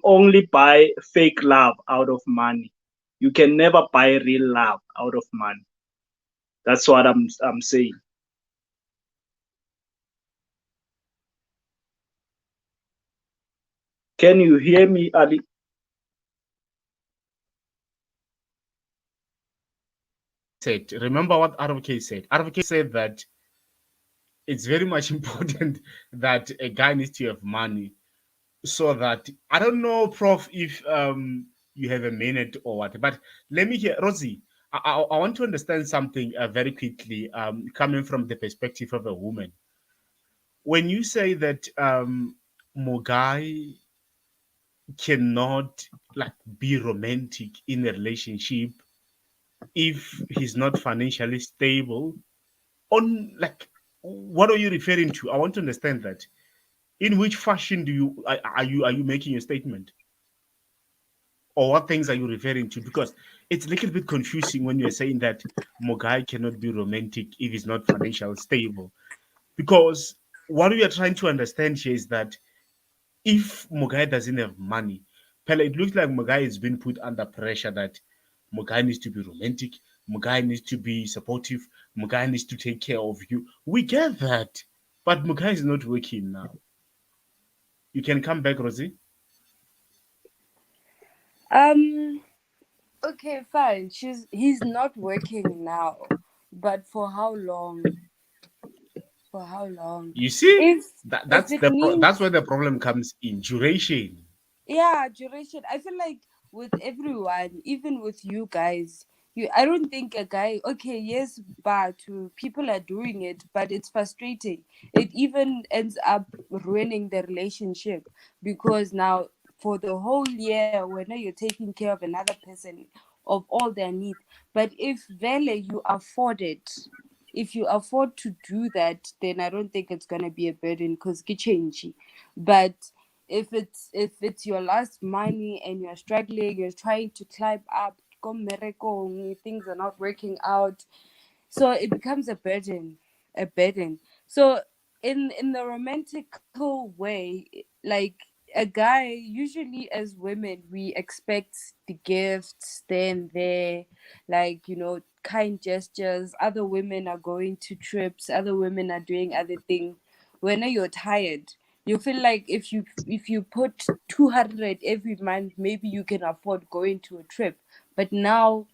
only buy fake love out of money. You can never buy real love out of money. That's what I'm saying. Can you hear me, Ali? Remember what RFK said. RFK said that it's very much important that a guy needs to have money, so that I don't know, Prof, if you have a minute or what, but let me hear Rosie. I want to understand something very quickly, coming from the perspective of a woman. When you say that Mogai cannot like be romantic in a relationship if he's not financially stable, on like, what are you referring to? I want to understand that. In which fashion do you are you making your statement, or what things are you referring to? Because it's a little bit confusing when you're saying that Mogai cannot be romantic if he's not financially stable. Because what we are trying to understand here is that if Mogai doesn't have money, Pella, it looks like Mogai has been put under pressure that Mogai needs to be romantic, Mogai needs to be supportive, Mogai needs to take care of you. We get that, but Mogai is not working now. You can come back, Rosie. Okay, fine. He's not working now, but for how long? For how long? You see, If that's it means, that's where the problem comes in, duration. yeah, duration. I feel like with everyone, even with you guys, I don't think a guy, okay, yes, but people are doing it, but it's frustrating. It even ends up ruining the relationship, because now for the whole year, when you're taking care of another person of all their needs, but if Vele you afford it, if you afford to do that, then I don't think it's gonna be a burden, because change. But if it's your last money and you're struggling, you're trying to climb up, things are not working out, so it becomes a burden. So in the romantical way, like, a guy, usually as women, we expect the gifts then there, like, kind gestures. Other women are going to trips, other women are doing other things. When you're tired, you feel like if you put 200 every month, maybe you can afford going to a trip. But now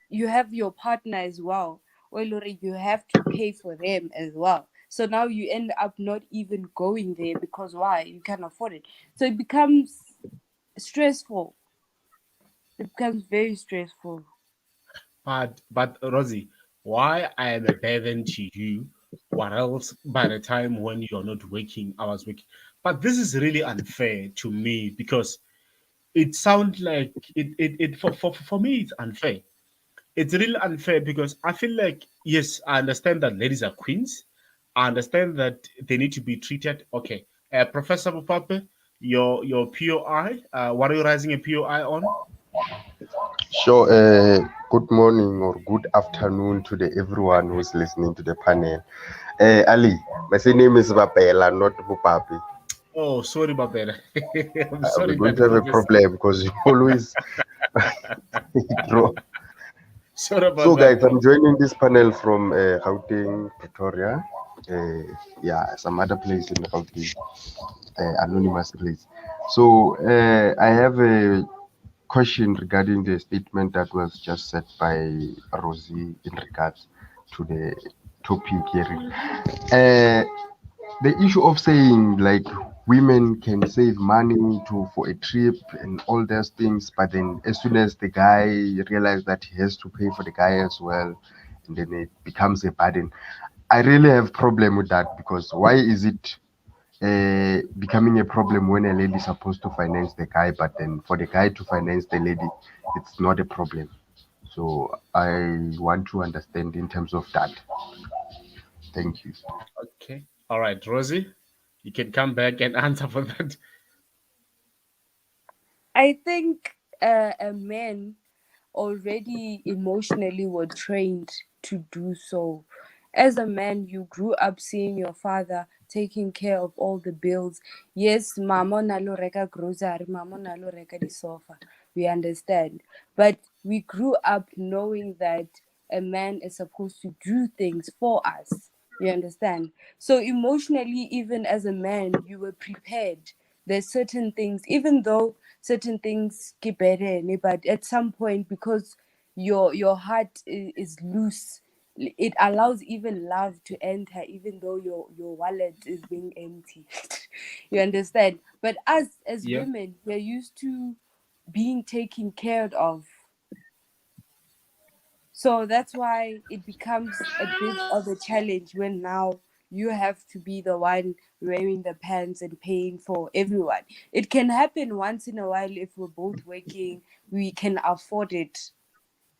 you have your partner as well. Well, Lori, you have to pay for them as well. So now you end up not even going there, because why? You can't afford it. So it becomes stressful. It becomes very stressful. But Rosie, why I am a burden to you? What else? By the time when you're not working, I was working. But this is really unfair to me, because it sounds like it for me it's unfair. It's really unfair because I feel like, yes, I understand that ladies are queens. I understand that they need to be treated. Okay, Professor Pape, your POI. What are you raising a POI on? Sure. Good morning or good afternoon to everyone who's listening to the panel. Ali, my name is Bapela, not Bupapi. Oh, sorry, Babela. I'm We're sorry, going but to have a Professor. problem because you always draw. Sorry about So, that, guys, bro. I'm joining this panel from Gauteng, Pretoria. Yeah, some other place in Gauteng, anonymous place. So, I have a question regarding the statement that was just said by Rosie in regards to the topic here. The issue of saying like women can save money for a trip and all those things, but then as soon as the guy realizes that he has to pay for the guy as well, and then it becomes a burden. I really have problem with that, because why is it becoming a problem when a lady is supposed to finance the guy, but then for the guy to finance the lady, it's not a problem. So I want to understand in terms of that. Thank you. Okay. All right, Rosie, you can come back and answer for that. I think a man already emotionally were trained to do so. As a man, you grew up seeing your father taking care of all the bills. Yes, mama nalo reka grocery, mama nalo reka the sofa. We understand. But we grew up knowing that a man is supposed to do things for us. You understand? So emotionally, even as a man, you were prepared. There's certain things, even though certain things keep better, but at some point, because your heart is loose, it allows even love to enter, even though your wallet is being empty. You understand? But us as Yeah. women, we're used to being taken care of, so that's why it becomes a bit of a challenge when now you have to be the one wearing the pants and paying for everyone. It can happen once in a while if we're both working, we can afford it.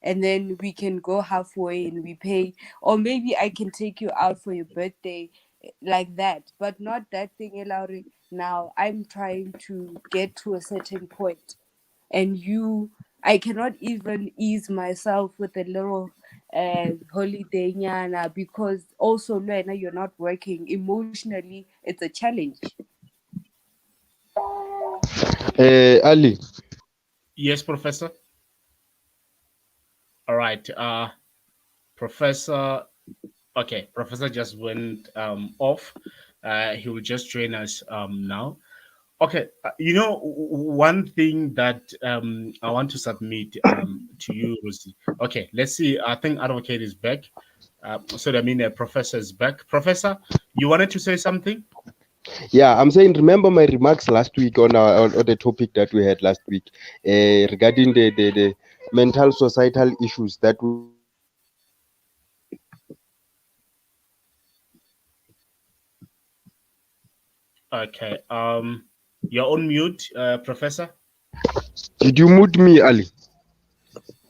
And then we can go halfway and we pay. Or maybe I can take you out for your birthday, like that. But not that thing, Elaurie. Now I'm trying to get to a certain point, and you, I cannot even ease myself with a little holiday nyana, because also Lena, you're not working emotionally, it's a challenge. Ali, Yes, Professor. All right. Professor. Okay, Professor just went off. He will just join us now. Okay, one thing that I want to submit to you, Rosie. Okay, let's see. I think Advocate is back. So that means the professor is back. Professor, you wanted to say something? yeah, I'm saying remember my remarks last week on the topic that we had last week regarding the mental societal issues that we have in our society. Okay. You're on mute, Professor. Did you mute me, Ali?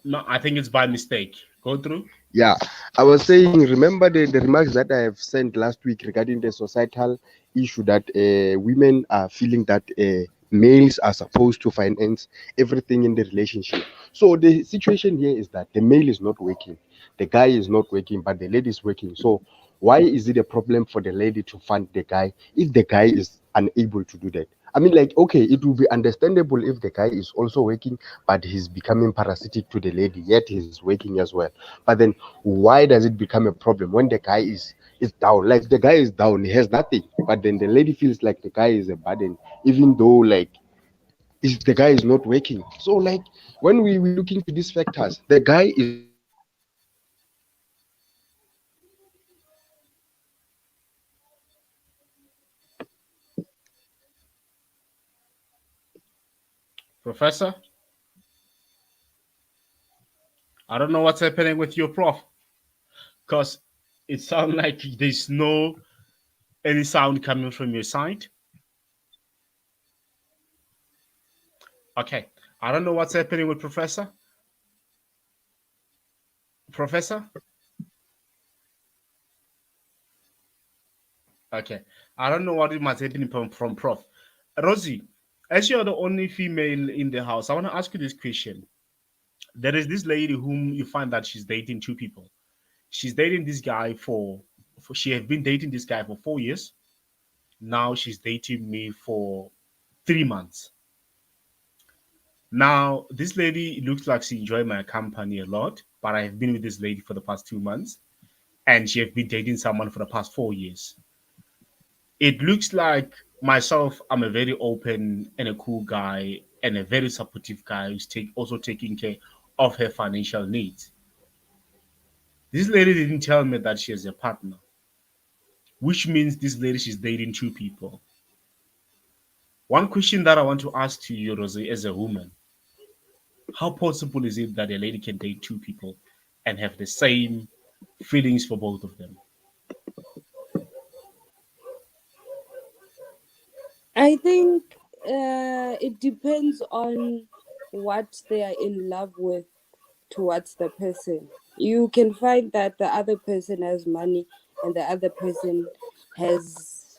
No, I think it's by mistake. Go through. Yeah, I was saying, remember the remarks that I have sent last week regarding the societal issue that women are feeling that males are supposed to finance everything in the relationship. So the situation here is that the male is not working, the guy is not working, but the lady is working. So why is it a problem for the lady to fund the guy if the guy is unable to do that? I mean, like, okay, it will be understandable if the guy is also working, but he's becoming parasitic to the lady, yet he's working as well. But then why does it become a problem when the guy is down? Like the guy is down, he has nothing, but then the lady feels like the guy is a burden, even though like is the guy is not working. So like when we look into these factors, the guy is not working, but then the lady feels like the guy is a burden, even though the guy is not working. So like why is it a problem for the lady to fund the guy? Professor, I don't know what's happening with your prof, because it sounds like there's no any sound coming from your side. Okay. I don't know what's happening with Professor. Professor? Okay. I don't know what it must happen from Prof. Rosie, as you're the only female in the house, I want to ask you this question. There is this lady whom you find that she's dating two people. She's dating this guy for she has been dating this guy for 4 years. Now she's dating me for 3 months. Now this lady looks like she enjoy my company a lot, but I have been with this lady for the past 2 months, and she have been dating someone for the past 4 years. It looks like myself, I'm a very open and a cool guy and a very supportive guy who's also taking care of her financial needs. This lady didn't tell me that she has a partner, which means this lady she's dating two people. One question that I want to ask to you, Rosie, as a woman, how possible is it that a lady can date two people and have the same feelings for both of them? I think it depends on what they are in love with towards the person. You can find that the other person has money and the other person has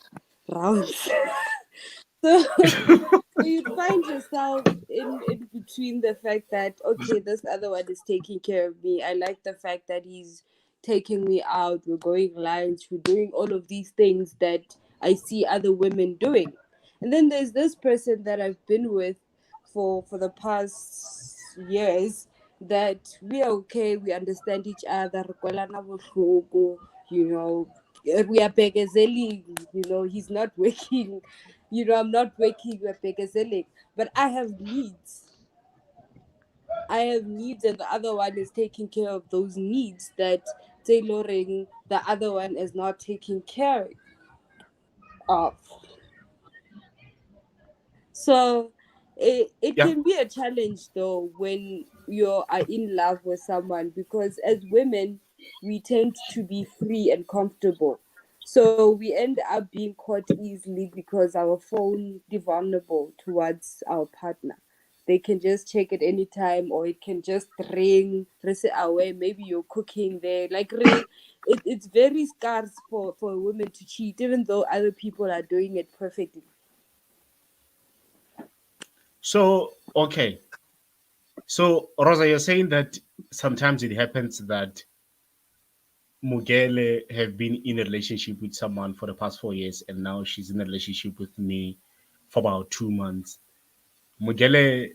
rounds. So, so you'd find yourself in between the fact that, okay, this other one is taking care of me. I like the fact that he's taking me out. We're going lunch. We're doing all of these things that I see other women doing. And then there's this person that I've been with for the past years, that we are okay. We understand each other. Re kwelana bohloko, you know, we are begezelling. You know, he's not working. You know, I'm not working, we're begezelling, but I have needs. I have needs, and the other one is taking care of those needs that tailoring the other one is not taking care of. So it Yeah. can be a challenge though when you are in love with someone, because as women we tend to be free and comfortable. So we end up being caught easily because our phone is vulnerable towards our partner. They can just check it anytime, or it can just ring, away. Maybe you're cooking there. It's very scarce for a woman to cheat, even though other people are doing it perfectly. So okay. So Rosa, you're saying that sometimes it happens that Mugele have been in a relationship with someone for the past 4 years, and now she's in a relationship with me for about 2 months. Mugele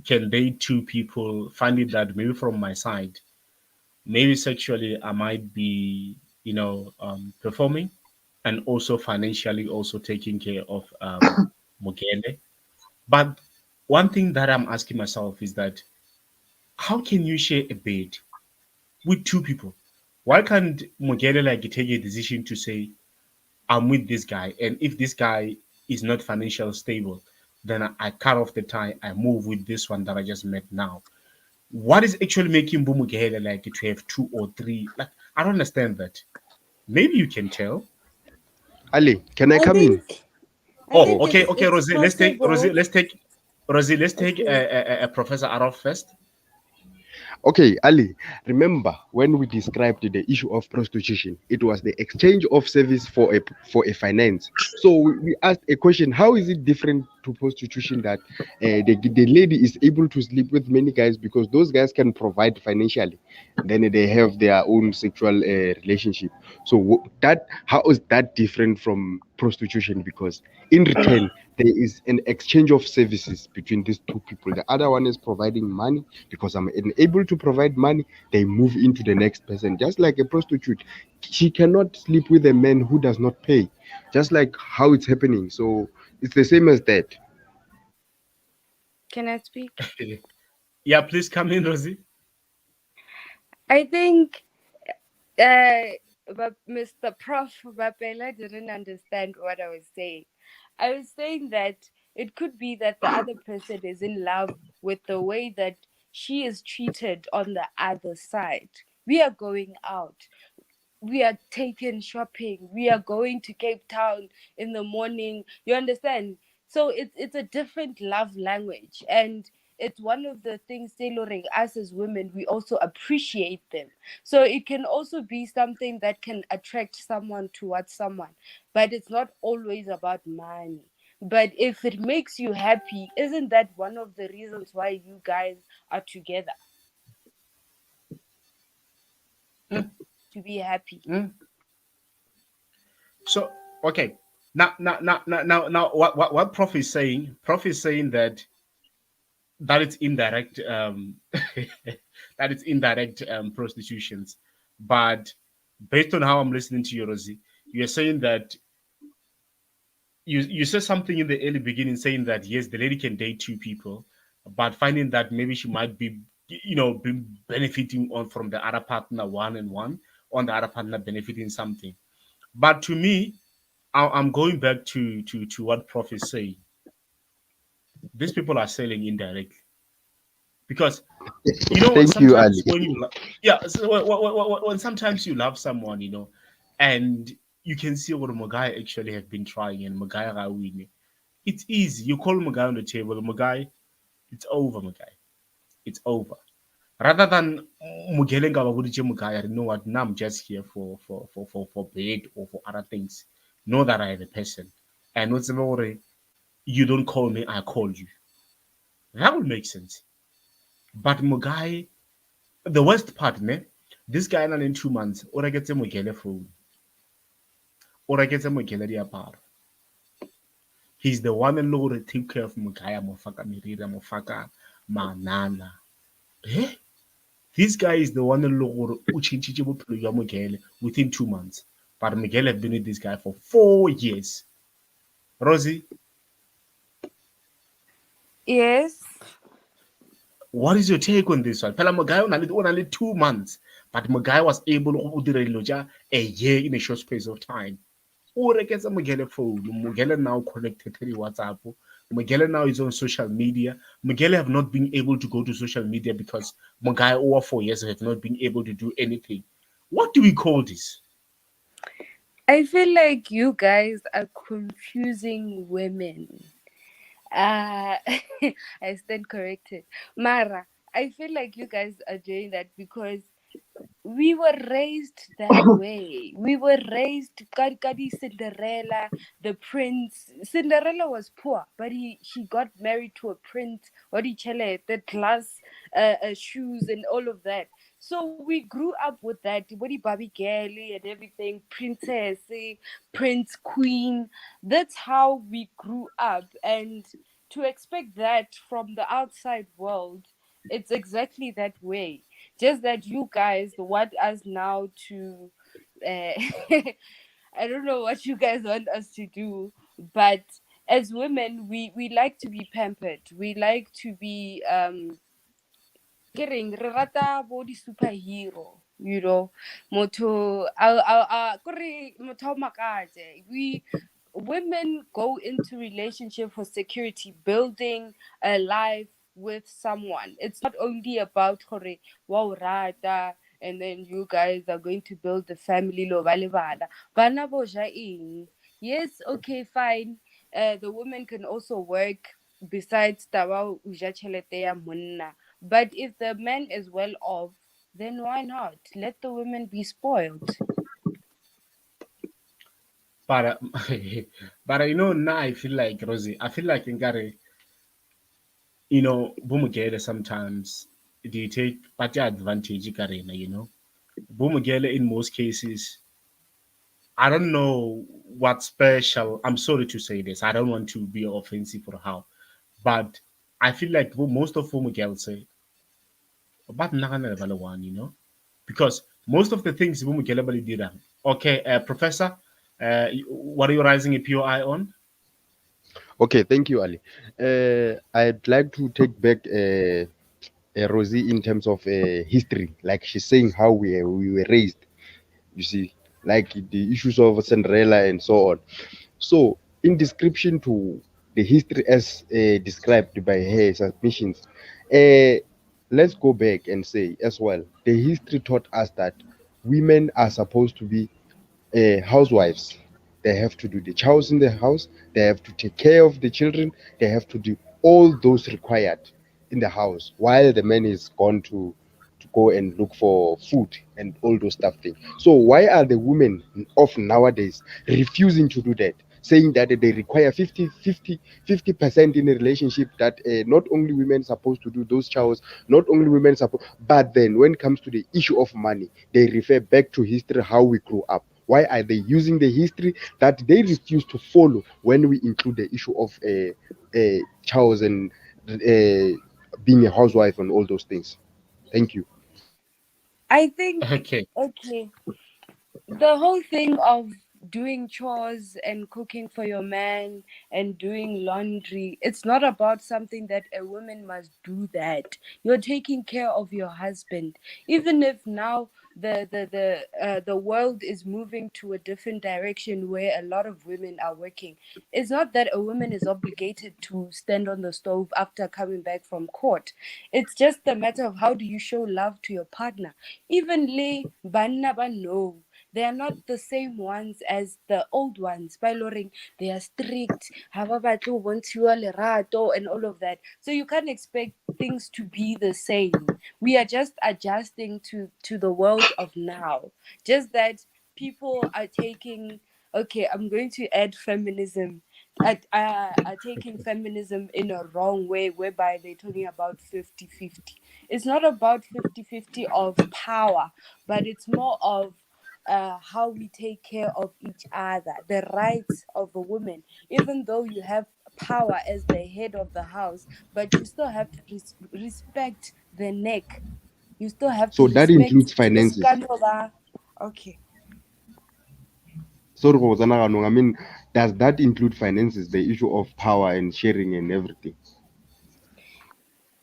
can date two people, find it that maybe from my side, maybe sexually I might be, performing, and also financially also taking care of Mugele. But one thing that I'm asking myself is that how can you share a bed with two people? Why can't Mugele like take a decision to say, I'm with this guy, and if this guy is not financially stable, then I cut off the tie, I move with this one that I just met now. What is actually making Bumugele like to have two or three? Like, I don't understand that. Maybe you can tell. Ali, can I I come in? think I Oh, think Oh, okay, it's okay, it's Rosie. possible. Rosie. Let's take Okay. a Professor Araf first. okay, Ali, remember when we described the issue of prostitution, it was the exchange of service for a finance. So we asked a question: how is it different to prostitution that the lady is able to sleep with many guys because those guys can provide financially, then they have their own sexual relationship. So that how is that different from prostitution? Because in return there is an exchange of services between these two people. The other one is providing money because I'm able to provide money, they move into the next person. Just like a prostitute, she cannot sleep with a man who does not pay, just like how it's happening. So it's the same as that. Can I speak? Yeah, please come in, Rosie. I think but Mr. Prof. Bapela didn't understand what I was saying. I was saying that it could be that the other person is in love with the way that she is treated on the other side. We are going out. We are taking shopping. We are going to Cape Town in the morning. You understand? So it's a different love language, and it's one of the things tailoring us as women. We also appreciate them. So it can also be something that can attract someone towards someone, but it's not always about money. But if it makes you happy, isn't that one of the reasons why you guys are together, Mm, to be happy? mm. So okay, now, what Prof is saying? Prof is saying that it's indirect, that it's indirect prostitutions. But based on how I'm listening to you, Rosie, you're saying that you said something in the early beginning, saying that yes, the lady can date two people, but finding that maybe she might be, be benefiting on from the other partner one and one, on the other partner benefiting something. But to me, I'm going back to what Prof is saying. These people are selling indirectly because Thank you, sometimes Ali. when yeah, so when sometimes you love someone, and you can see what Magai actually have been trying, and Magai are winning. It's easy. You call Mugai on the table, Mugai, it's over, Mugai. It's over. Rather than Mugele Ngababudije Mugai, you know what, now I'm just here for bed or for other things. Know that I am a person. And what's about you don't call me, I call you. That would make sense. But Mugai, the worst part, ne? This guy in 2 months, or I get a Mugele phone, or I get a Mugele diaparo. He's the one and Lord take care of Mugaya Mofaka Mirira Mofaka Manana. Eh? This guy is the one and Lord Mugele within 2 months. But Miguel have been with this guy for 4 years. Rosie, Yes. what is your take on this one? Pela Mugai only 2 months, but Mugai was able to do a year in a short space of time. Or against a Miguel phone. Miguel now connected to the WhatsApp. Miguel now is on social media. Miguel have not been able to go to social media because Mugai over 4 years have not been able to do anything. What do we call this? I feel like you guys are confusing women. Uh, I stand corrected. Mara, I feel like you guys are doing that because we were raised that way. We were raised Kadi Cinderella, the prince. Cinderella was poor, but she got married to a prince. What he the glass shoes and all of that. So we grew up with that. What Barbie girly and everything, princess, prince, queen. That's how we grew up, and to expect that from the outside world, it's exactly that way, just that you guys want us now to uh, I don't know what you guys want us to do, but as women we like to be pampered, we like to be re rata bo di superhero, you know, motho kore motho o makatse. We women go into relationship for security, building a life with someone. It's not only about kore wow rata and then you guys are going to build the family lo ba le bana. Bana bo ja eng? Yes, okay, fine. The woman can also work besides taba o ja tšhelete ya monna. But if the man is well off, then why not? Let the women be spoiled. But but now I feel like Rosie, I feel like in Gary, Bumugele sometimes they take party advantage Karina, Bumugele in most cases, I don't know what's special. I'm sorry to say this. I don't want to be offensive or how, but I feel like most of Bumugele say, but one, because most of the things Bumugele did. Okay, Professor, what are you raising a POI on? Okay, thank you, Ali. I'd like to take back Rosie in terms of history, like she's saying how we were raised. You see, like the issues of Cinderella and so on. So, in description to the history as described by her submissions, uh, let's go back and say as well, the history taught us that women are supposed to be housewives. They have to do the chores in the house, they have to take care of the children, they have to do all those required in the house while the man is gone to go and look for food and all those stuff things. So why are the women of nowadays refusing to do that? Saying that they require 50% in a relationship, that not only women supposed to do those chores, not only women supposed, but then when it comes to the issue of money, they refer back to history, how we grew up. Why are they using the history that they refuse to follow when we include the issue of chores and being a housewife and all those things? Thank you. I think, Okay. okay, the whole thing of doing chores and cooking for your man and doing laundry, it's not about something that a woman must do. That you're taking care of your husband, even if now the world is moving to a different direction where a lot of women are working. It's not that a woman is obligated to stand on the stove after coming back from court. It's just a matter of how do you show love to your partner. Even le banna ba know They are not the same ones as the old ones. By Loring, they are strict, have a battle, want you lerato, and all of that. So you can't expect things to be the same. We are just adjusting to the world of now. Just that people are taking, okay, I'm going to add feminism, are taking feminism in a wrong way, whereby they're talking about 50-50. It's not about 50-50 of power, but it's more of how we take care of each other, the rights of a woman. Even though you have power as the head of the house, but you still have to respect the neck. You still have to So that respect includes finances. Okay. Sorry, I mean, does that include finances, the issue of power and sharing and everything?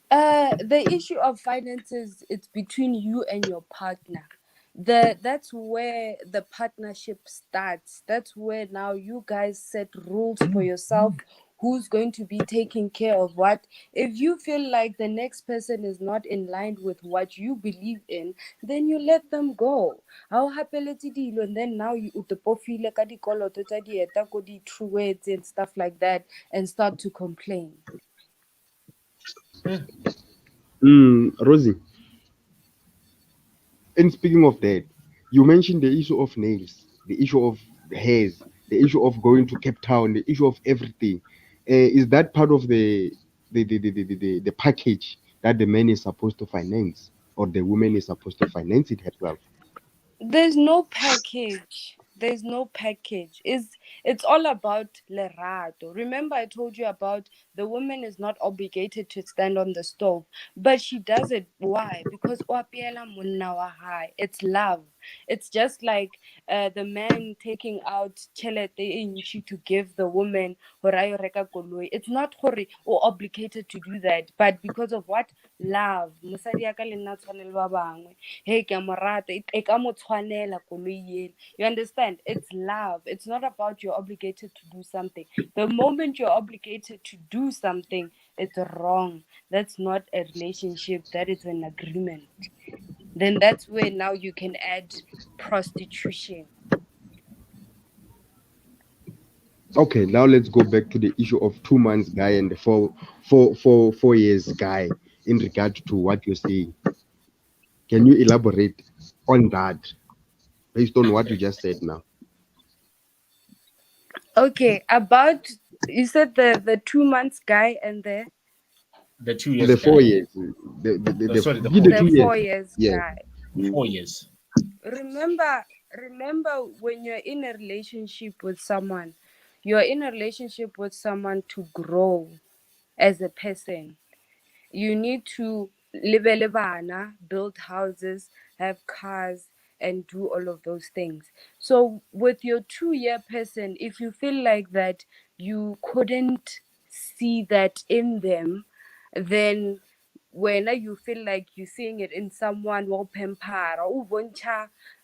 The issue of finances, it's between you and your partner. That's where the partnership starts. That's where now you guys set rules for yourself, who's going to be taking care of what. If you feel like the next person is not in line with what you believe in, then you let them go. How happy dilo, and then now you utopofile ka dikoloto tsa dieta ko di truets and stuff like that, and start to complain. Rosie, and speaking of that, you mentioned the issue of nails, the issue of hairs, the issue of going to Cape Town, the issue of everything. Is that part of the package that the man is supposed to finance, or the woman is supposed to finance it herself? There's no package. There's no package. It's all about lerato. Remember, I told you about the woman is not obligated to stand on the stove, but she does it. Why? Because oapiela monna wa hae. It's love. It's just like the man taking out chelete e ntši to give the woman hore a yo reka koloi. It's not hore o obligated to do that, but because of what? Love. Mosadi ya ka le nna tshwane le ba bangwe. Hey, ke a mo rata, e ka mo tshwanela koloi ela. You understand? It's love. It's not about you're obligated to do something. The moment you're obligated to do something, it's wrong. That's not a relationship. That is an agreement. Then that's where now you can add prostitution. Okay, now let's go back to the issue of 2 months guy and the 4 years guy in regard to what you're saying. Can you elaborate on that based on what you just said now? Okay, about you said the 2 months guy and the 2 years. The 4 guy. years. Sorry, the give 4 the 2 the years. 4 years Yeah. guy. 4 years. Remember when you're in a relationship with someone, you're in a relationship with someone to grow as a person. You need to live, build houses, have cars, and do all of those things. So with your 2 year person, if you feel like that you couldn't see that in them, then when you feel like you're seeing it in someone well pamper or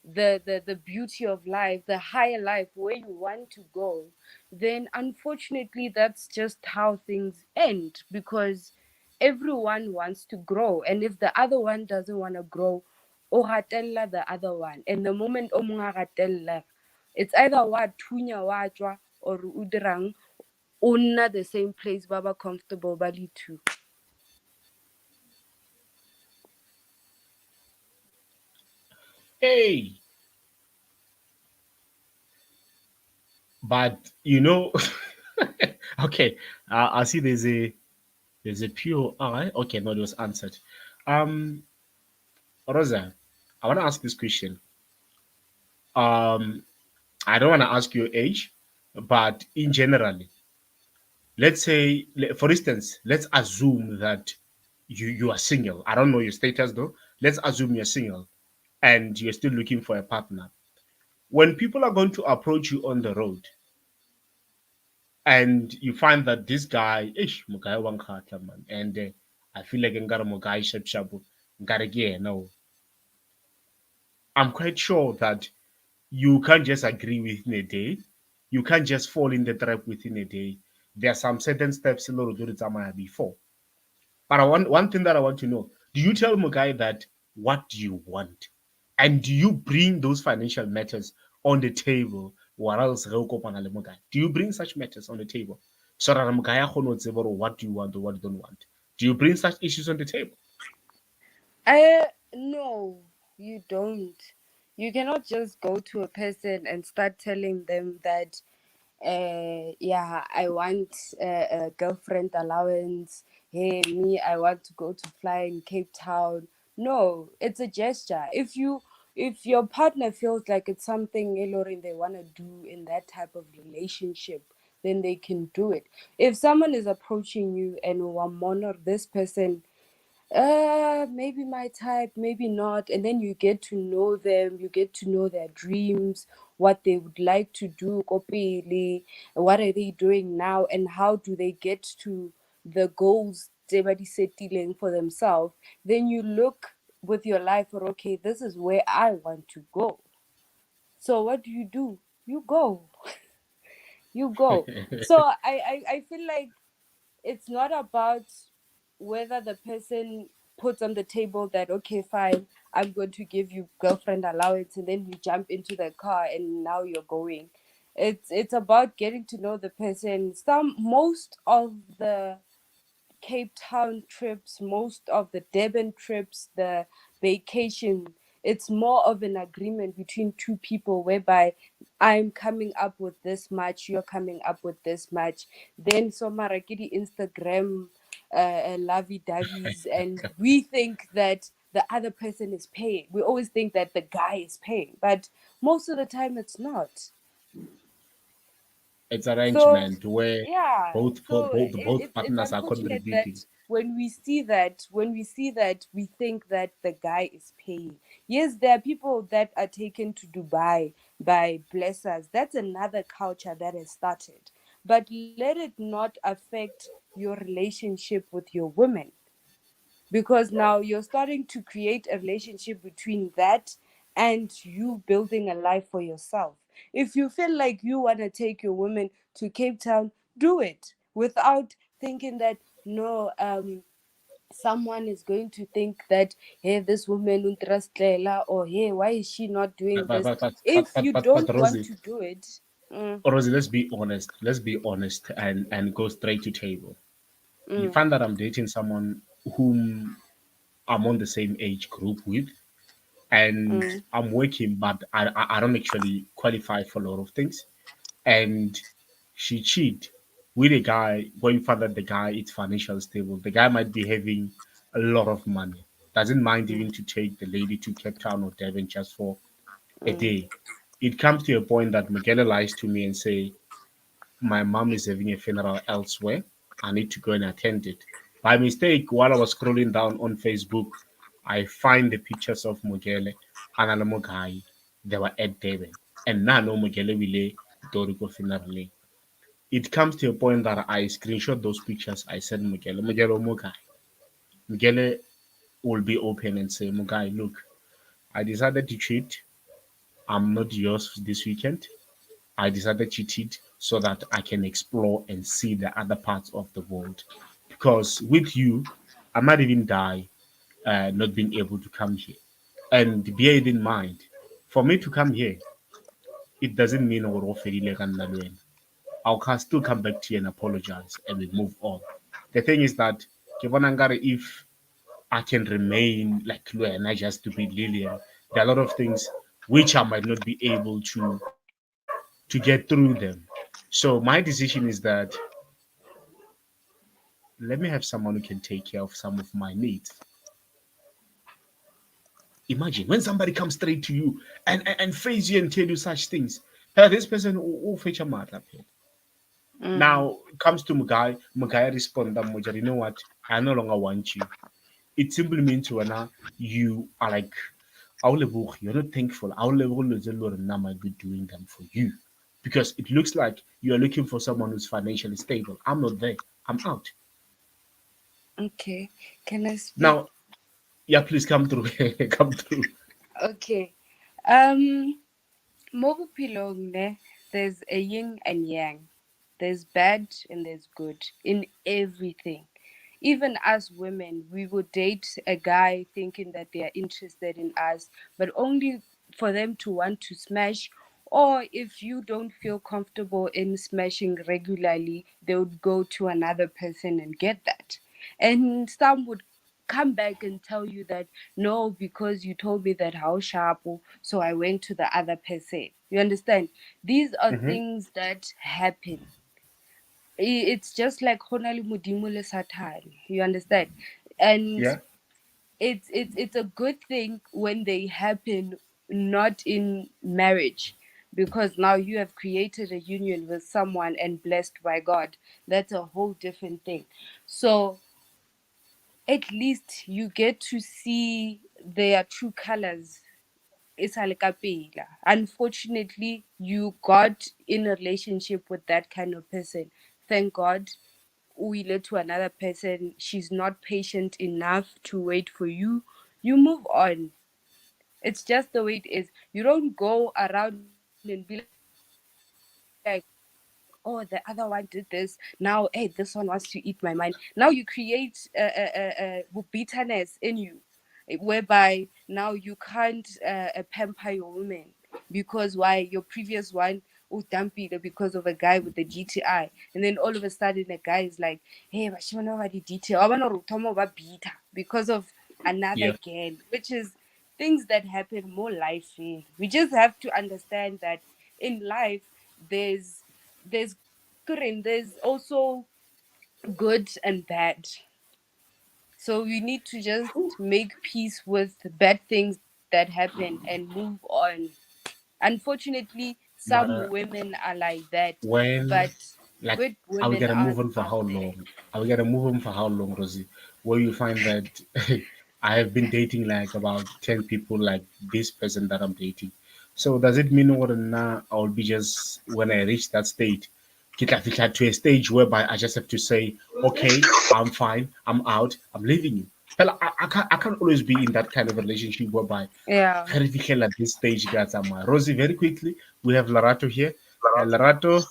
the beauty of life, the higher life where you want to go, then unfortunately that's just how things end, because everyone wants to grow, and if the other one doesn't want to grow, o gatella the other one, and the moment o mong a gatella, it's either wa thunya wa tswa or o dirang o nna the same place ba ba comfortable ba le two. Hey, but okay. I see there's a POI. Okay, no, it was answered. Rosa, I want to ask this question. Um, I don't want to ask your age, but in general, let's say, for instance, let's assume that you are single. I don't know your status though. Let's assume you're single and you're still looking for a partner. When people are going to approach you on the road and you find that this guy, ish, mugai wankhatla man, and I feel like ngara mugai shap shabu, ngara ge no. I'm quite sure that you can't just agree within a day. You can't just fall in the trap within a day. There are some certain steps in order to do before. But I want one thing that I want to know: do you tell Mugai that what do you want, And do you bring those financial matters on the table? Or else do you bring such matters on the table? So that what do you want or what you don't want? Do you bring such issues on the table? No, you don't. You cannot just go to a person and start telling them that, yeah, I want a girlfriend allowance. Hey, me, I want to go to fly in Cape Town. No, it's a gesture. If your partner feels like it's something Elorin they want to do in that type of relationship, then they can do it. If someone is approaching you and one this person, maybe my type, maybe not, and then you get to know them, you get to know their dreams, what they would like to do kopili, what are they doing now, and how do they get to the goals they setting for themselves. Then you look with your life for, okay, this is where I want to go. So what do? You go. You go. So I feel like it's not about whether the person puts on the table that, okay, fine, I'm going to give you girlfriend allowance, and then you jump into the car and now you're going. It's about getting to know the person. Most of the Cape Town trips, most of the Durban trips, the vacation, it's more of an agreement between two people whereby I'm coming up with this much, you're coming up with this much. Then so marakidi Instagram lovey davies, and we think that the other person is paying. We always think that the guy is paying, but most of the time it's not. It's So arrangement where yeah, so both it's partners are unfortunate contributing. that when we see that we think that the guy is paying. Yes, there are people that are taken to Dubai by blessers. That's another culture that has started. But let it not affect your relationship with your women, because now you're starting to create a relationship between that and you building a life for yourself. If you feel like you want to take your women to Cape Town, do it without thinking that, no, someone is going to think that, hey, this woman untrustlela, or hey, why is she not doing But but this? but but but If but, you but, but don't want Rosie, to do it. mm, Rosie, let's be honest. Let's be honest and go straight to table. You mm, find that I'm dating someone whom I'm on the same age group with, and mm, I'm working, but I don't actually qualify for a lot of things. And she cheat with a guy when you find that the guy is financially stable. The guy might be having a lot of money, doesn't mind even to take the lady to Cape Town or Devon just for a mm, day. It comes to a point that Miguel lies to me and say, my mom is having a funeral elsewhere. I need to go and attend it. By mistake, while I was scrolling down on Facebook, I find the pictures of Mogele and Alamogai. They were at Devon. And now no Mogele will Doriko funeral. It comes to a point that I screenshot those pictures. I send Mogele, Mogele, Mogai. Mogele will be open and say, Mogai, look, I decided to cheat. I'm not yours this weekend. I decided to cheat so that I can explore and see the other parts of the world. Because with you, I might even die not being able to come here. And bear it in mind, for me to come here, it doesn't mean I'll still come back to you and apologize and we move on. The thing is that if I can remain like Lue and I just to be Lillian, there are a lot of things which I might not be able to get through them. So my decision is that let me have someone who can take care of some of my needs. Imagine when somebody comes straight to you and face you and tell you such things. Hey, this person will fetch a matter. mm. Now it comes to Mugai respond that Moja, you know what? I no longer want you. It simply means you are like you're not thankful. I might be doing them for you. Because it looks like you are looking for someone who's financially stable. I'm not there. I'm out. Okay, can I speak? Now, yeah, please come through. Come through. Okay. Um, Mo bophelong ne, there's a yin and yang. There's bad and there's good in everything. even us women, we would date a guy thinking that they are interested in us, but only for them to want to smash. Or if you don't feel comfortable in smashing regularly, they would go to another person and get that. And some would come back and tell you that no, because you told me that how sharp, so I went to the other person. You understand? These are Mm-hmm. things that happen. It's just like Honali Mudimu le Satan. You understand? And Yeah. it's a good thing when they happen not in marriage, because now you have created a union with someone and blessed by God. That's a whole different thing. So at least you get to see their true colors. It's a le ka pela. Unfortunately, you got in a relationship with that kind of person. Thank God we led to another person. She's not patient enough to wait for you. You move on. It's just the way it is. You don't go around and be like, oh, the other one did this. Now, hey, this one wants to eat my mind. Now you create bitterness in you, whereby now you can't pamper your woman because why your previous one dumped because of a guy with a GTI, and then all of a sudden a guy is like, hey, but she wanna the detail. I wanna bitter because of another Yeah. girl, which is things that happen more life. We just have to understand that in life there's good and there's also good and bad. So we need to just make peace with bad things that happen and move on. Unfortunately, some But women are like that, when, but like, good are we women gonna are move on for out how there. long? Are we gonna move on for how long, Rosie? Where you find that I have been dating like about 10 people, like this person that I'm dating. So does it mean what now I'll be just when I reach that state, get like to a stage whereby I just have to say, okay, I'm fine, I'm out, I'm leaving you. But I can't always be in that kind of relationship whereby Yeah. at this stage, guys. Rosie, very quickly, we have Larato here. Larato,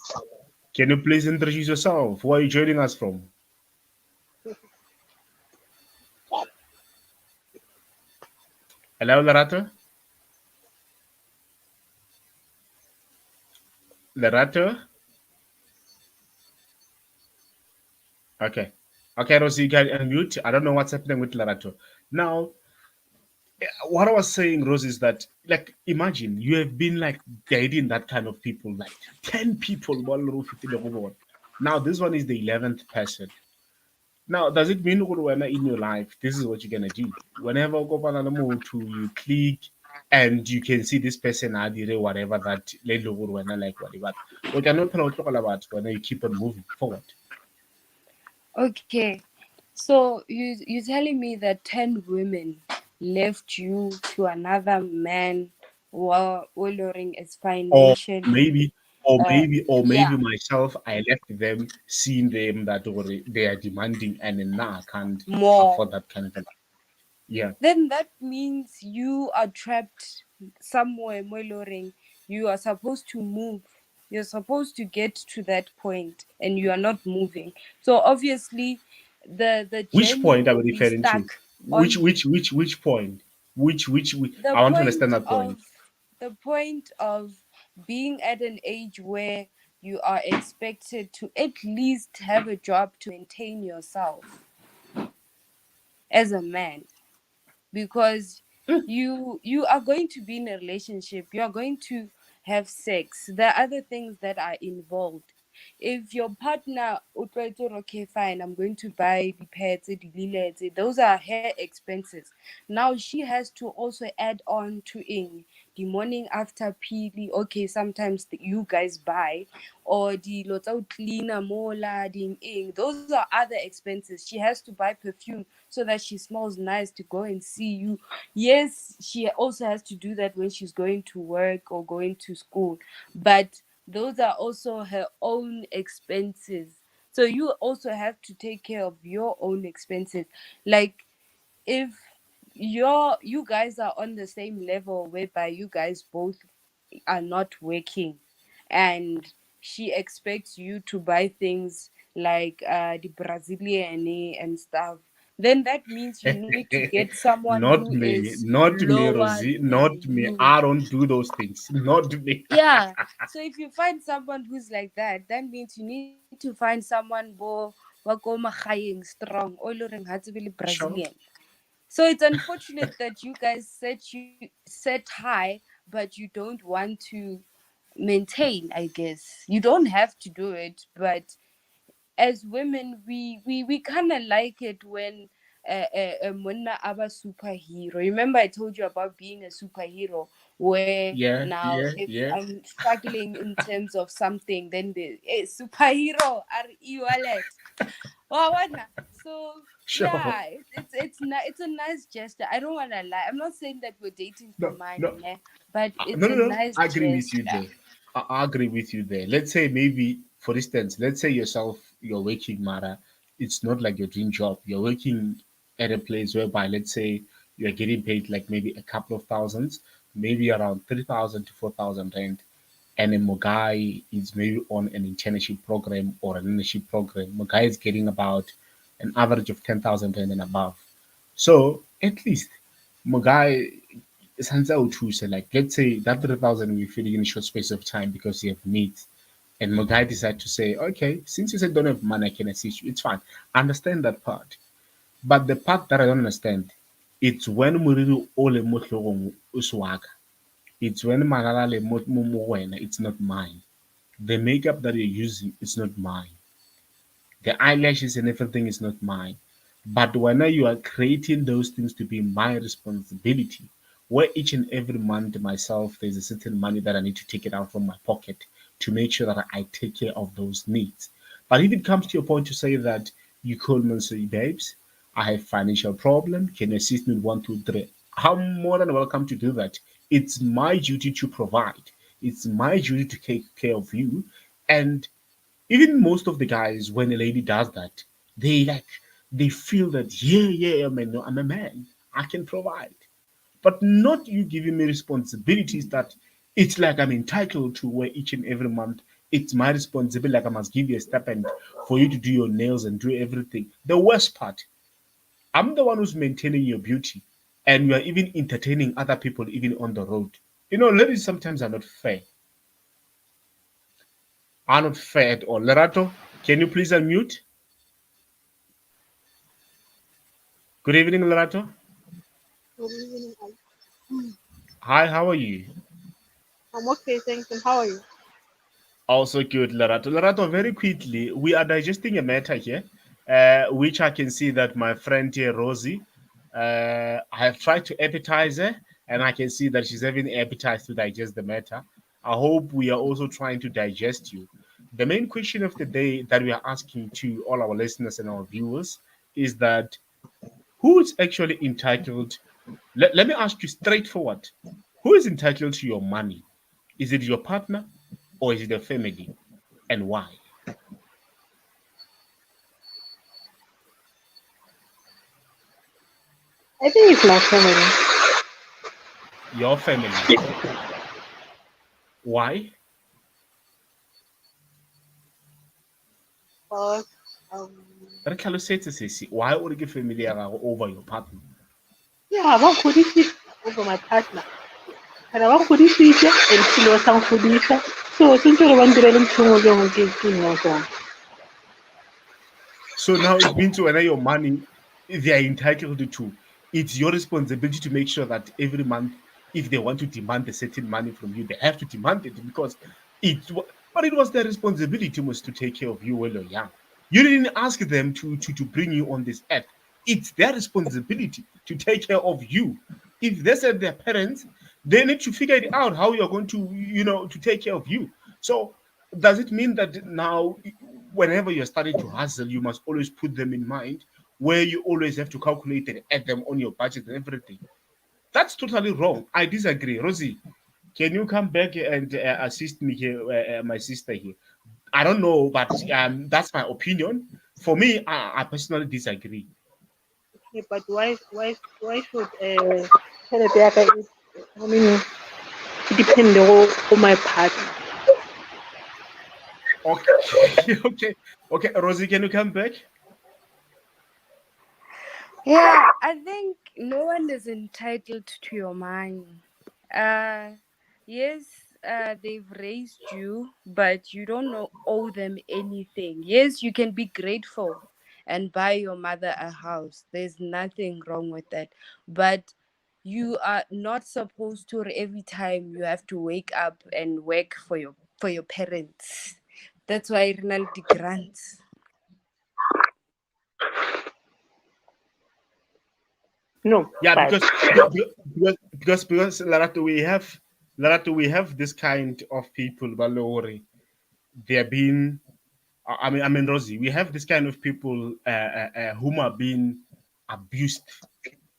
can you please introduce yourself? Where are you joining us from? Hello, Larato. Larato. Okay. Okay, Rosie, you can unmute. I don't know what's happening with Larato. Now, what I was saying, Rose, is that like imagine you have been like dating that kind of people, like 10 people, one little 50 over. Now this one is the 11th person. Now, does it mean when in your life, this is what you're gonna do? Whenever you go on to you click and you can see this person adire whatever that when like whatever. What you're not talk about when you keep on moving forward. Okay. So you're telling me that 10 women left you to another man while honoring is Or financially. maybe or Uh, maybe or yeah, maybe myself, I left them, seeing them that they are demanding and then now I can't more. afford that kind of thing. Yeah. Then that means you are trapped somewhere, Moiloring. You are supposed to move. You're supposed to get to that point and you are not moving. So obviously the Which journey point are will we be referring to? stuck Which on which which which point? Which the I want to understand point that of point. being at an age where you are expected to at least have a job to maintain yourself as a man, because you are going to be in a relationship, you are going to have sex, there are other things that are involved. If your partner o tlwaetse hore, okay fine, I'm going to buy the pets, the lilets, those are her expenses. Now she has to also add on to in the morning after pili, okay, sometimes you guys buy, or the lots out cleaner mola the ing, those are other expenses. She has to buy perfume so that she smells nice to go and see you. Yes, she also has to do that when she's going to work or going to school, but those are also her own expenses. So you also have to take care of your own expenses. Like if you guys are on the same level whereby you guys both are not working and she expects you to buy things like the Brazilian and stuff, then that means you need to get someone Not who me, is not me, lower Rosie, than not me. you. I don't do those things. Not me. Yeah. So if you find someone who's like that means you need to find someone strong, Sure. Brazilian. So it's unfortunate that you guys set high, but you don't want to maintain, I guess. You don't have to do it, but as women, we kind of like it when Munna Aba superhero. Remember, I told you about being a superhero, where Yeah, now yeah, if yeah. I'm struggling in terms of something, then the superhero are e-wallet. Oh, what na? So Sure. yeah, it's a nice gesture. I don't want to lie. I'm not saying that we're dating for No, no, money, eh, but no, it's no, a no. nice I agree with you gesture. there. I agree with you there. Let's say maybe, for instance, let's say yourself, you're working, Mara. It's not like your dream job. You're working at a place whereby, let's say, you're getting paid like maybe a couple of thousands, maybe around 3,000 to 4,000 rand, and a Mugai is maybe on an internship program or an internship program. Mugai is getting about an average of 10,000 rand and above. So at least Mugai Sansa Uchuse, like let's say that 3,000 we feeling in a short space of time because you have needs. And Mugai decide to say, okay, since you said don't have money, I can assist you. It's fine. I understand that part. But the part that I don't understand, it's when Muriru Ole Motlogong Uswaka. It's when Malala Le Mumuwena, it's not mine. The makeup that you're using is not mine. The eyelashes and everything is not mine. But when you are creating those things to be my responsibility, where each and every month myself, there's a certain money that I need to take it out from my pocket to make sure that I take care of those needs. But if it comes to your point to say that you call me and say, babes, I have financial problem, can you assist me with one, two, three? I'm more than welcome to do that. It's my duty to provide. It's my duty to take care of you. And even most of the guys, when a lady does that, they like they feel that yeah, man, no, I'm a man, I can provide, but not you giving me responsibilities that it's like I'm entitled to. Where each and every month it's my responsibility, like I must give you a stipend for you to do your nails and do everything. The worst part, I'm the one who's maintaining your beauty, and you are even entertaining other people even on the road. Ladies sometimes are not fair at all. Lerato, can you please unmute? Good evening, Lerato. Good evening. Hi, how are you? I'm okay, thanks. And how are you? Also good, Lerato. Lerato, very quickly, we are digesting a matter here, which I can see that my friend here, Rosie, I have tried to appetize her, and I can see that she's having appetite to digest the matter. I hope we are also trying to digest you. The main question of the day that we are asking to all our listeners and our viewers is that who is actually entitled? Let me ask you straightforward. Who is entitled to your money? Is it your partner or is it the family? And why? I think it's my family. Your family. Why? Because um, Re tlhalosetse sesi. Why o re ke family ya gago over your partner? yeah, ba nkgodisitse over my partner. Kana ba nkgodisitse and still wa sa nkgodisa. So since re ba ndirele ntho engwe le engwe ke nna tsona. So now it means when your money they are entitled to, it's your responsibility to make sure that every month, if they want to demand a certain money from you, they have to demand it because but it was their responsibility was to take care of you while you're young. You didn't ask them to bring you on this earth. It's their responsibility to take care of you. If they said their parents, they need to figure it out how you're going to take care of you. So does it mean that now whenever you're starting to hustle, you must always put them in mind where you always have to calculate and add them on your budget and everything? That's totally wrong. I disagree. Rosie, can you come back and assist me here, my sister here? I don't know, but that's my opinion. For me, I personally disagree. Okay, but why should tšhelete ya ka I mean e depende go my partner? Okay, okay, Okay, Rosie, can you come back? Yeah, I think no one is entitled to your money. Yes, they've raised you, but you don't know owe them anything. Yes, you can be grateful and buy your mother a house. There's nothing wrong with that. But you are not supposed to every time you have to wake up and work for your parents. That's why Ronald grants. No, Yeah, but because Larato, we have this kind of people, Balori. They're being I mean, Rosie, we have this kind of people whom are being abused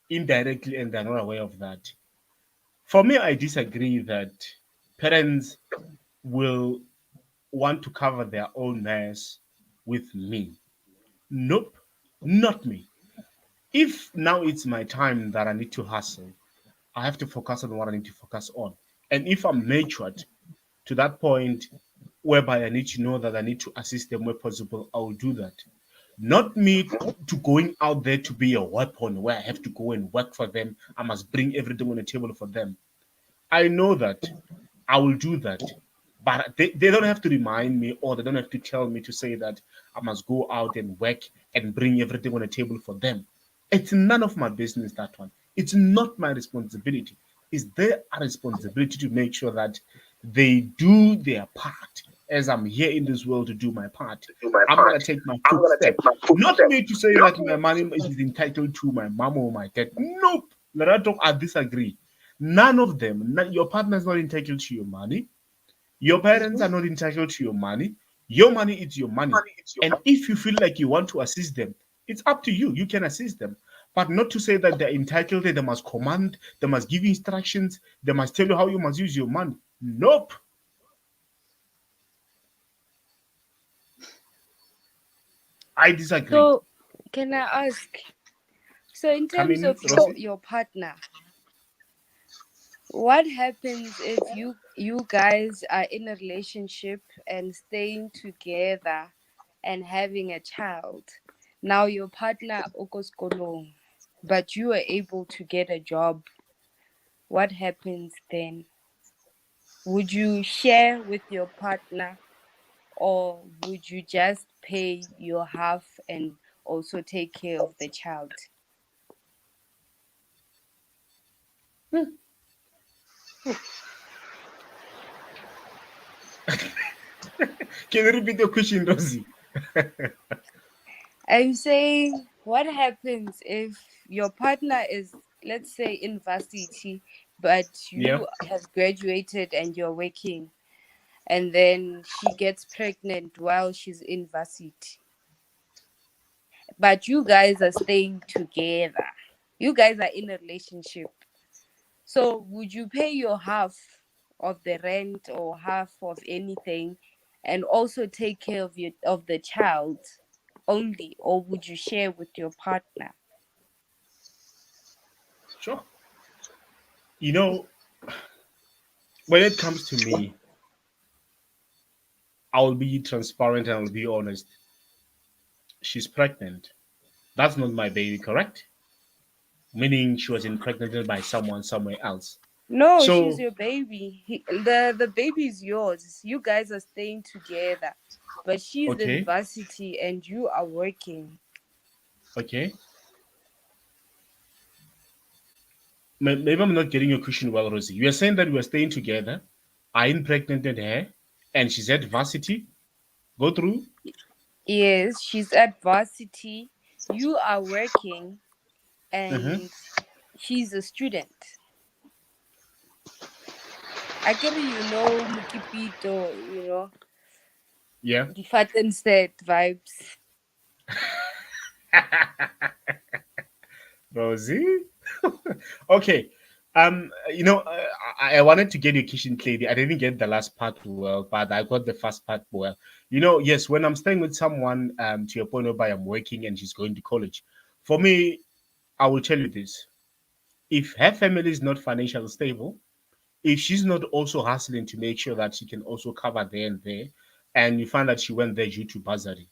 indirectly and they're not aware of that. For me, I disagree that parents will want to cover their own mess with me. Nope, not me. If now it's my time that I need to hustle, I have to focus on what I need to focus on. And if I'm matured to that point whereby I need to know that I need to assist them where possible, I will do that. Not me to going out there to be a weapon where I have to go and work for them. I must bring everything on the table for them. I know that I will do that. But they don't have to remind me or they don't have to tell me to say that I must go out and work and bring everything on the table for them. It's none of my business, that one. It's not my responsibility. It's their responsibility to make sure that they do their part as I'm here in this world to do my part. I'm going to take my footstep. Not me to say that my money is entitled to my mom or my dad. Nope. Lerato, I disagree. None of them, your partner is not entitled to your money. Your parents are not entitled to your money. Your money is your money. And if you feel like you want to assist them, it's up to you. You can assist them. But not to say that they're entitled, they must command, they must give you instructions, they must tell you how you must use your money. Nope. I disagree. So, can I ask? So, in Come terms in, of Rosie. your partner, what happens if you guys are in a relationship and staying together and having a child? Now your partner okoskolong, but you are able to get a job. What happens then? Would you share with your partner, or would you just pay your half and also take care of the child? Can you repeat your question, Rosie? I'm saying, what happens if your partner is, let's say, in varsity, but Yeah. you have graduated and you're working, and then she gets pregnant while she's in varsity, but you guys are staying together? You guys are in a relationship. So, would you pay your half of the rent or half of anything, and also take care of the child only, or would you share with your partner? Sure. You know, when it comes to me, I'll be transparent and I'll be honest. She's pregnant. That's not my baby, correct? Meaning she was impregnated by someone somewhere else. No, she's So, your baby. The baby is yours. You guys are staying together, but she's in okay, varsity and you are working. okay. Maybe I'm not getting your question well, Rosie. You are saying that we are staying together. I impregnated her, and she's at varsity. Go through. Yes, she's at varsity. You are working, Uh-huh. and she's a student. I get Mukipito, Yeah. the fat and set vibes. Rosie. Okay. I wanted to get your question clearly. I didn't get the last part well, but I got the first part well. Yes, when I'm staying with someone, to your point whereby I'm working and she's going to college, for me, I will tell you this. If her family is not financially stable, if she's not also hustling to make sure that she can also cover there and there, and you find that she went there due to bursary,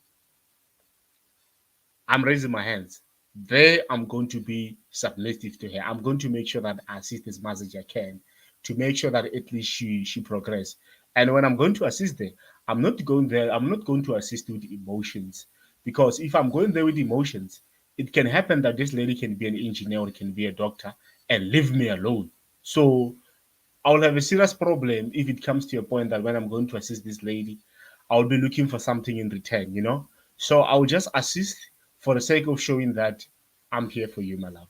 I'm raising my hands. There, I'm going to be submissive to her. I'm going to make sure that I assist as much as I can to make sure that at least she progress. And when I'm going to assist her, I'm not going there. I'm not going to assist with emotions, because if I'm going there with emotions, it can happen that this lady can be an engineer or can be a doctor and leave me alone. So I'll have a serious problem if it comes to a point that when I'm going to assist this lady, I'll be looking for something in return, you know? So I'll just assist for the sake of showing that I'm here for you, my love.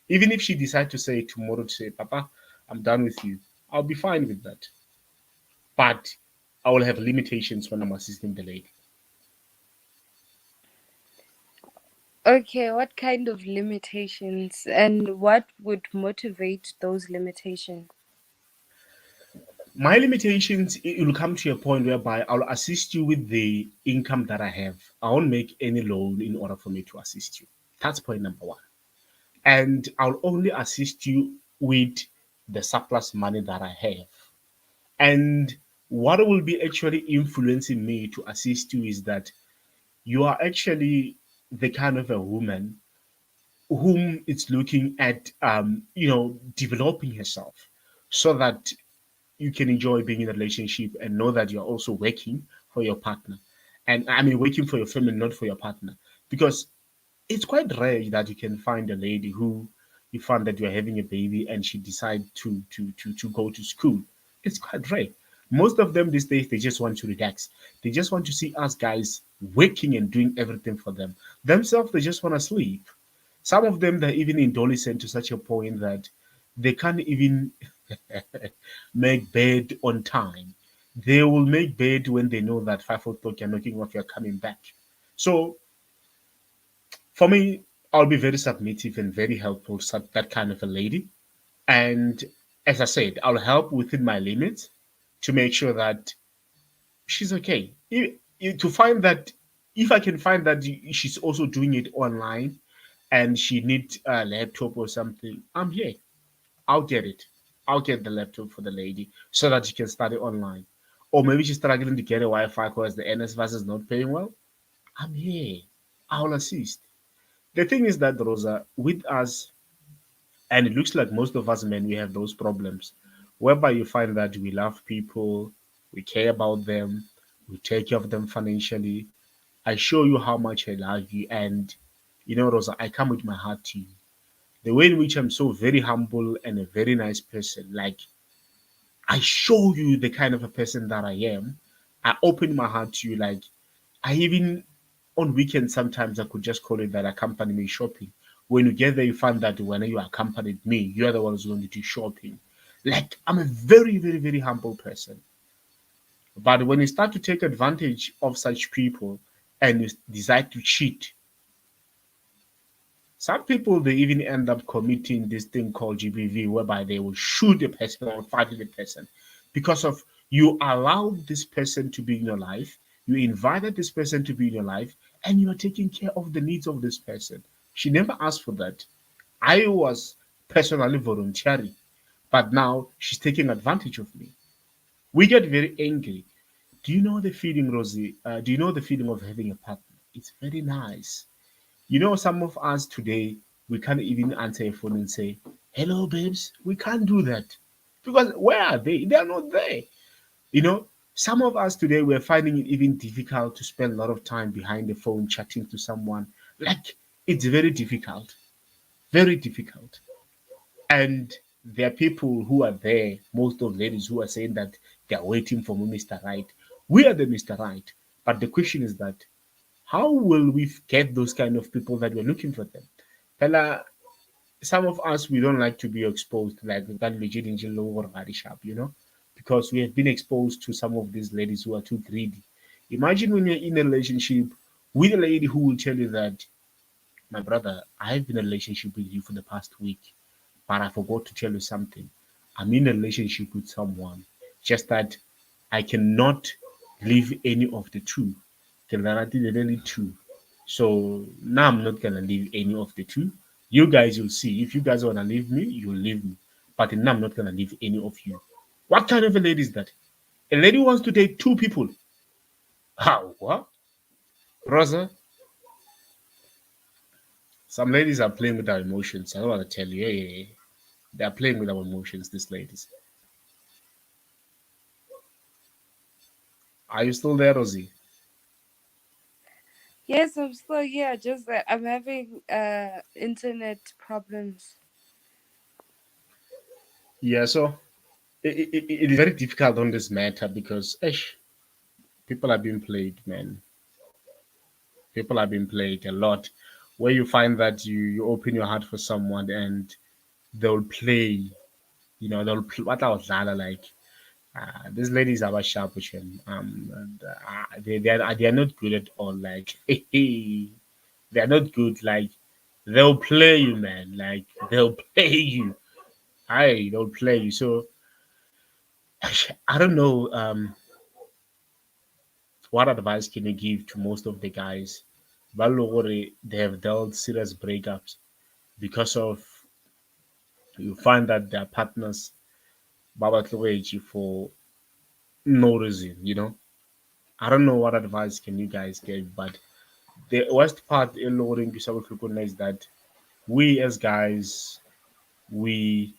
Even if she decides to say tomorrow to say, Papa, I'm done with you, I'll be fine with that. But I will have limitations when I'm assisting the lady. Okay, what kind of limitations and what would motivate those limitations? My limitations, it will come to a point whereby I'll assist you with the income that I have. I won't make any loan in order for me to assist you. That's point number one. And I'll only assist you with the surplus money that I have. And what will be actually influencing me to assist you is that you are actually the kind of a woman whom it's looking at, developing herself so that you can enjoy being in a relationship and know that you're also working for your partner. And I mean, working for your family, not for your partner. Because it's quite rare that you can find a lady who you find that you're having a baby and she decide to go to school. It's quite rare. Most of them these days, they just want to relax. They just want to see us guys working and doing everything for them. Themselves, they just want to sleep. Some of them, they're even adolescent to such a point that they can't even make bed on time. They will make bed when they know that 5 o'clock you're knocking off, you're coming back. So for me, I'll be very submissive and very helpful, that kind of a lady. And as I said, I'll help within my limits to make sure that she's okay. To find that if I can find that she's also doing it online and she needs a laptop or something, I'm here. I'll get it. I'll get the laptop for the lady so that she can study online. Or maybe she's struggling to get a Wi-Fi because the NSFAS is not paying well. I'm here. I'll assist. The thing is that, Rosa, with us, and it looks like most of us men, we have those problems whereby you find that we love people, we care about them, we take care of them financially. I show you how much I love you. And, Rosa, I come with my heart to you. The way in which I'm so very humble and a very nice person, like I show you the kind of a person that I am. I open my heart to you. Like I even on weekends sometimes I could just call it that accompany me shopping. When you get there, you find that when you accompanied me, you're the one who's going to do shopping. Like I'm a very, very, very humble person. But when you start to take advantage of such people and you decide to cheat, some people they even end up committing this thing called GBV, whereby they will shoot a person or fight with a person because of you allowed this person to be in your life, you invited this person to be in your life, and you are taking care of the needs of this person. She never asked for that. I was personally volunteering, but now she's taking advantage of me. We get very angry. Do you know the feeling, Rosie? Do you know the feeling of having a partner? It's very nice. Some of us today, we can't even answer a phone and say, hello, babes. We can't do that. Because where are they? They are not there. Some of us today, we're finding it even difficult to spend a lot of time behind the phone chatting to someone. Like, it's very difficult. Very difficult. And there are people who are there, most of ladies who are saying that they're waiting for Mr. Right. We are the Mr. Right. But the question is that how will we get those kind of people that we're looking for them? Pella, some of us we don't like to be exposed like that legit in jail or very sharp, because we have been exposed to some of these ladies who are too greedy. Imagine when you're in a relationship with a lady who will tell you that, my brother, I've been in a relationship with you for the past week, but I forgot to tell you something. I'm in a relationship with someone, just that I cannot leave any of the two. Really two. So now I'm not gonna leave any of the two. You guys will see. If you guys wanna leave me, you'll leave me. But now I'm not gonna leave any of you. What kind of a lady is that? A lady wants to date two people. How? What? Rosa, Some ladies are playing with our emotions. I don't want to tell you. Hey, they are playing with our emotions, these ladies. Are you still there, Rosie? Yes, I'm still here. Just that I'm having internet problems. Yeah, so it is very difficult on this matter because people are being played, man. People are being played a lot. Where you find that you open your heart for someone and they'll play, they'll what I was like. These ladies are sharp with him. And, they are not good at all. Like they are not good. Like they'll play you, man. Like they'll play you. They'll play you. So I don't know. What advice can you give to most of the guys? Balogore, they have dealt serious breakups because of you find that their partners baba for no reason. I don't know what advice can you guys give, but the worst part in lowering is that we as guys we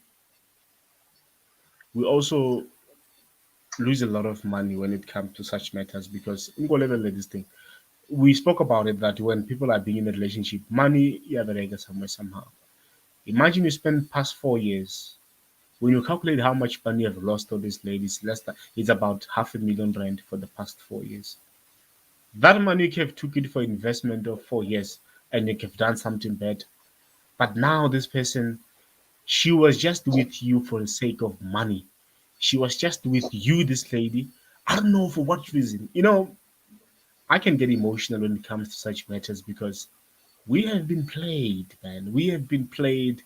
we also lose a lot of money when it comes to such matters because this thing we spoke about it that when people are being in a relationship, money yeah the somewhere somehow. Imagine you spend past 4 years. When you calculate how much money you have lost to these ladies, less than it's about half a million rand for the past 4 years. That money you have took it for investment of 4 years and you have done something bad. But now this person, she was just with you for the sake of money. She was just with you, this lady. I don't know for what reason. I can get emotional when it comes to such matters because we have been played, man. We have been played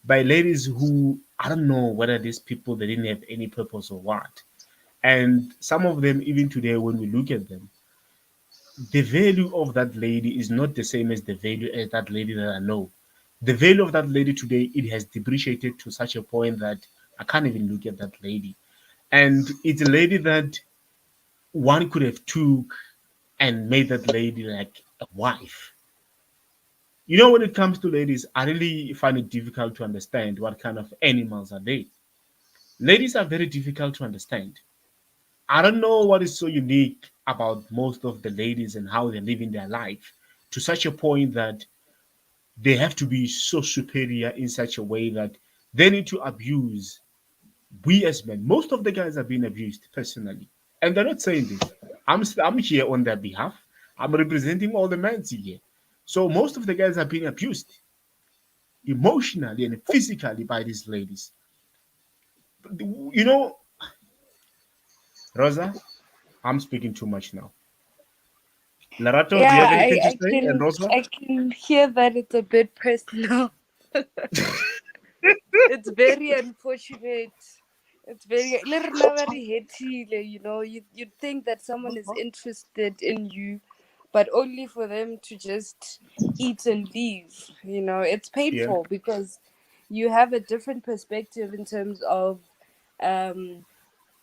by ladies who I don't know whether these people they didn't have any purpose or what. And some of them, even today, when we look at them, the value of that lady is not the same as the value as that lady that I know. The value of that lady today, it has depreciated to such a point that I can't even look at that lady. And it's a lady that one could have took and made that lady like a wife. When it comes to ladies, I really find it difficult to understand what kind of animals are they. Ladies are very difficult to understand. I don't know what is so unique about most of the ladies and how they're living their life to such a point that they have to be so superior in such a way that they need to abuse we as men. Most of the guys are being abused personally, and they're not saying this. I'm here on their behalf. I'm representing all the men here. So most of the guys are being abused emotionally and physically by these ladies. You know, Rosa, I'm speaking too much now. Larato, do you Yeah, have anything to I say? And can Rosa? I can hear that it's a bit personal. It's very unfortunate. It's very very hetile. You'd think that someone is interested in you, but only for them to just eat and leave. It's Yeah. painful because you have a different perspective in terms of um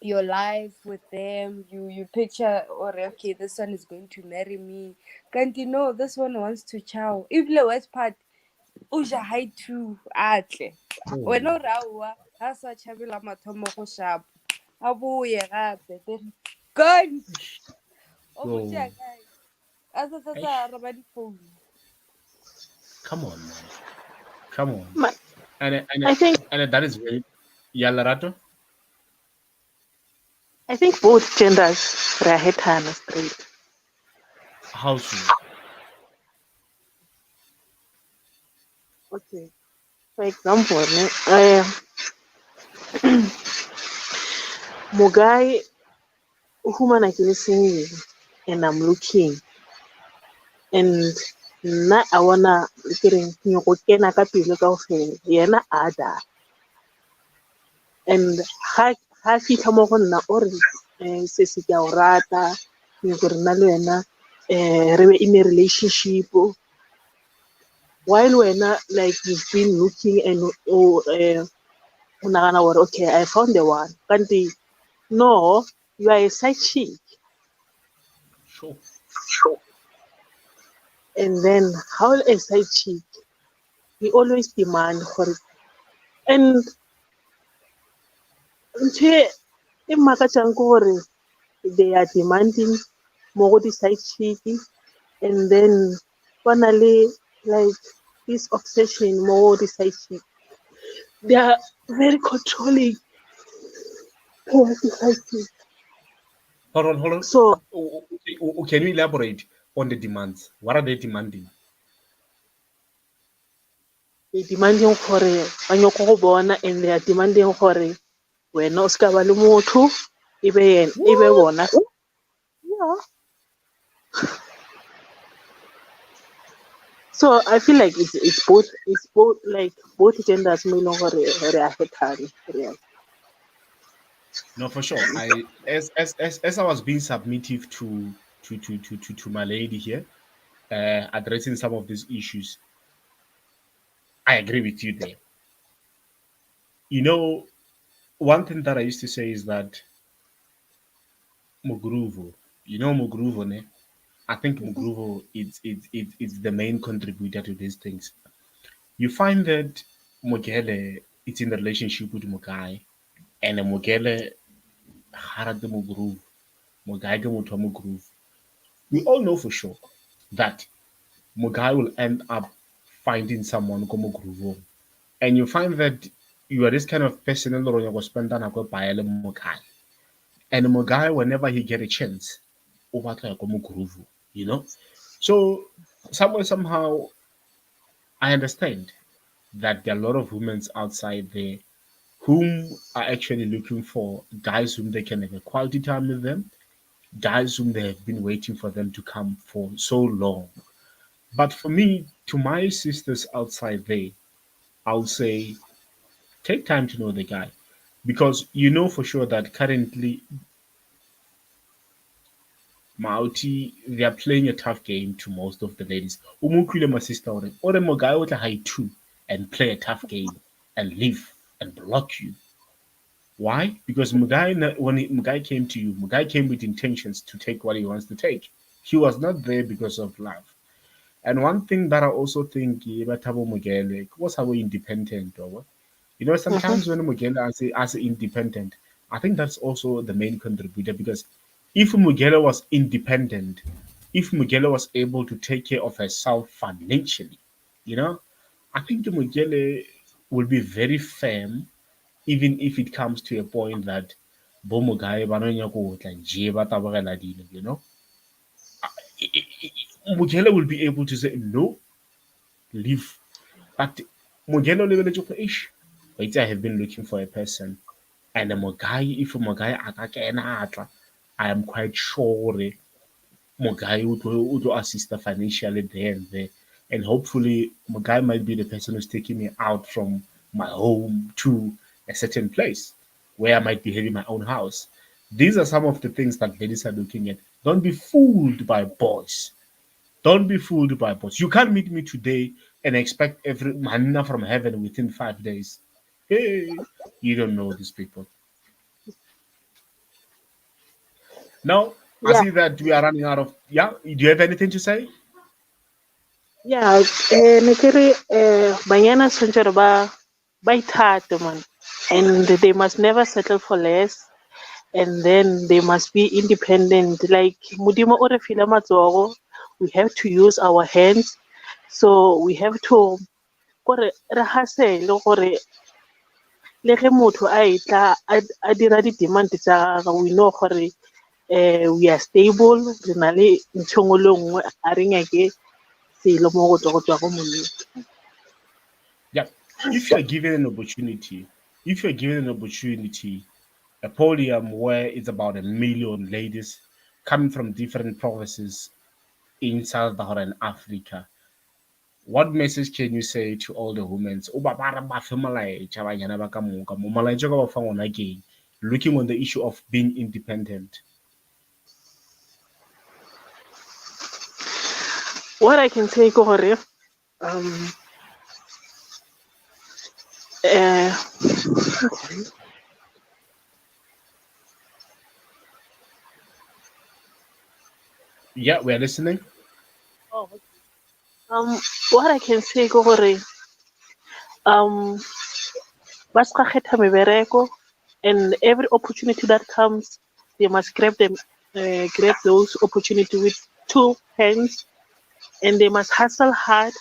your life with them. You picture, or okay, this one is going to marry me. Can't you know this one wants to chow? If the worst part, uja hai to atle. When Oh, o rawa, ha sa chabela mathomo go sharp. Abuye gape. Then gone. O oh, botša kae? A sa araba phone. come on, man. Come on. My, And I think that is very. Yeah, Larato? I think both genders are hetana straight. How so? Okay. For example, Mugai humana ke le single and I'm looking and nna I wanna ke reng nyoko kena ka pele kaofela yena a da and ha fitlha mo go nna o re se se ke a o rata nyoko re nna le wena re be in a relationship while wena like you've been looking and unagana gore okay I found the one kanti no you are a side chick Sure. and then how a side chick he always demand for it. And e makatsang ke gore they are demanding more the side chick, and then finally like this obsession more the side chick. They are very controlling towards the side chick. Hold on. So Can you elaborate on the demands? What are they demanding? they demanding gore ba nyako go bona, and they are demanding gore wena o ska ba le motho e be bona. Yeah. So I feel like it's both like both genders mo e leng gore re a fethane. No, for sure. As I was being submissive to my lady here, addressing some of these issues, I agree with you there. You know, one thing that I used to say is that Mugruvo, Mugruvo, ne? I think Mugruvo it's the main contributor to these things. You find that Mugele it's in a relationship with Mugai, and Mugele harade Mugruvo, Mugai ke motho wa Mugruvo. We all know for sure that Mugai will end up finding someone como Mugruvo. And you find that you are this kind of person in the go spend time go buy Mugai. And Mugai, whenever he get a chance, over to Mugruvo, you know? So somewhere somehow I understand that there are a lot of women outside there whom are actually looking for guys whom they can have a quality time with them, guys whom they have been waiting for them to come for so long. But for me, to my sisters outside there, I'll say take time to know the guy because you know for sure that currently Mauti they are playing a tough game to most of the ladies. Umukwile my sister or the guy would high too and play a tough game and leave and block you. Why? Because Mugai came to you, Mugai came with intentions to take what he wants to take. He was not there because of love. And one thing that I also think about Tabo Mugele was how independent or sometimes when Mugele as independent, I think that's also the main contributor because if Mugele was independent, if Mugele was able to take care of herself financially, I think Mugele will be very firm even if it comes to a point that Bomugai Mugele will be able to say no, leave. But Mugele level ish. Wait, I have been looking for a person. And a Mugai, if a Mugai ataka I am quite sure Mugai would assist her financially there and there. And hopefully Mugai might be the person who's taking me out from my home to a certain place where I might be having my own house. These are some of the things that ladies are looking at. Don't be fooled by boys. Don't be fooled by boys. You can't meet me today and expect every manna from heaven within 5 days. Hey, you don't know these people. Now, I Yeah, see that we are running out of. Yeah, do you have anything to say? yeah. Ne ke re banyana tshwanetse gore ba ithate man, and they must never settle for less, and then they must be independent. Like Modimo o re file matsogo, we have to use our hands, so we have to gore re hustle gore le ge motho a etla a dira di-demand tsa gagwe, we know gore we are stable, re na le ntho nngwe le nngwe a re nyake selo mo go tswa go monna. Yeah. If you're given an opportunity, a podium where it's about 1 million ladies coming from different provinces in Sub-Saharan Africa, what message can you say to all the women? Looking on the issue of being independent. What I can say ke gore um Yeah, we're listening. oh, what I can say ke gore ba ska kgetha mebereko, and every opportunity that comes, they must grab those opportunity with two hands, and they must hustle hard,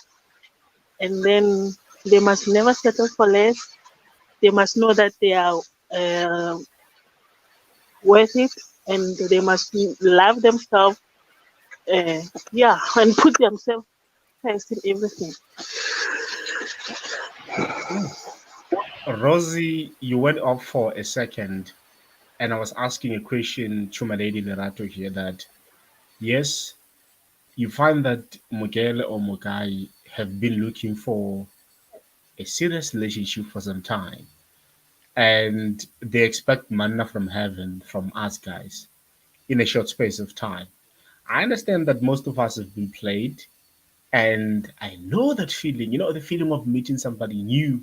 and then they must never settle for less. They must know that they are uh, worth it, and they must love themselves, uh, yeah, and put themselves first in everything. Rosie, you went off for a second, and I was asking a question to my lady Lerato here that yes, you find that Mugele or Mugai have been looking for a serious relationship for some time, and they expect manna from heaven from us guys in a short space of time. I understand that most of us have been played, and I know that feeling, the feeling of meeting somebody new.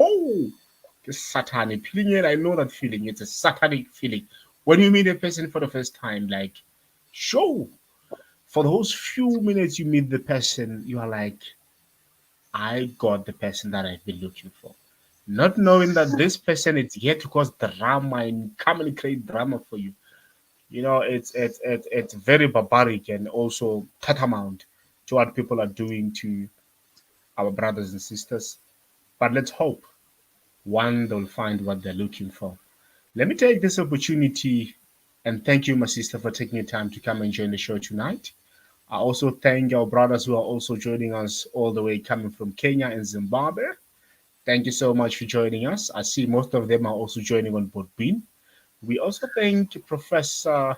Oh, the satanic feeling. I know that feeling. It's a satanic feeling. When you meet a person for the first time, like, sure, for those few minutes you meet the person, you are like, I got the person that I've been looking for. Not knowing that this person is here to cause drama and come and create drama for you. It's very barbaric and also tantamount to what people are doing to our brothers and sisters. But let's hope one they'll find what they're looking for. Let me take this opportunity and thank you, my sister, for taking the time to come and join the show tonight. I also thank our brothers who are also joining us all the way coming from Kenya and Zimbabwe. Thank you so much for joining us. I see most of them are also joining on board Bean. We also thank Professor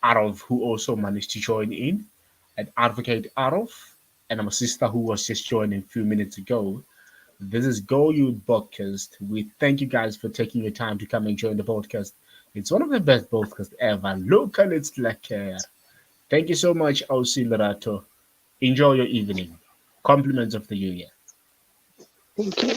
Arov, who also managed to join in, and Advocate Arov, and our sister who was just joining a few minutes ago. This is Go Youth Podcast. We thank you guys for taking your time to come and join the podcast. It's one of the best podcasts ever. Look and it's like thank you so much, OC Lerato. Enjoy your evening. Compliments of the New Year. Thank you.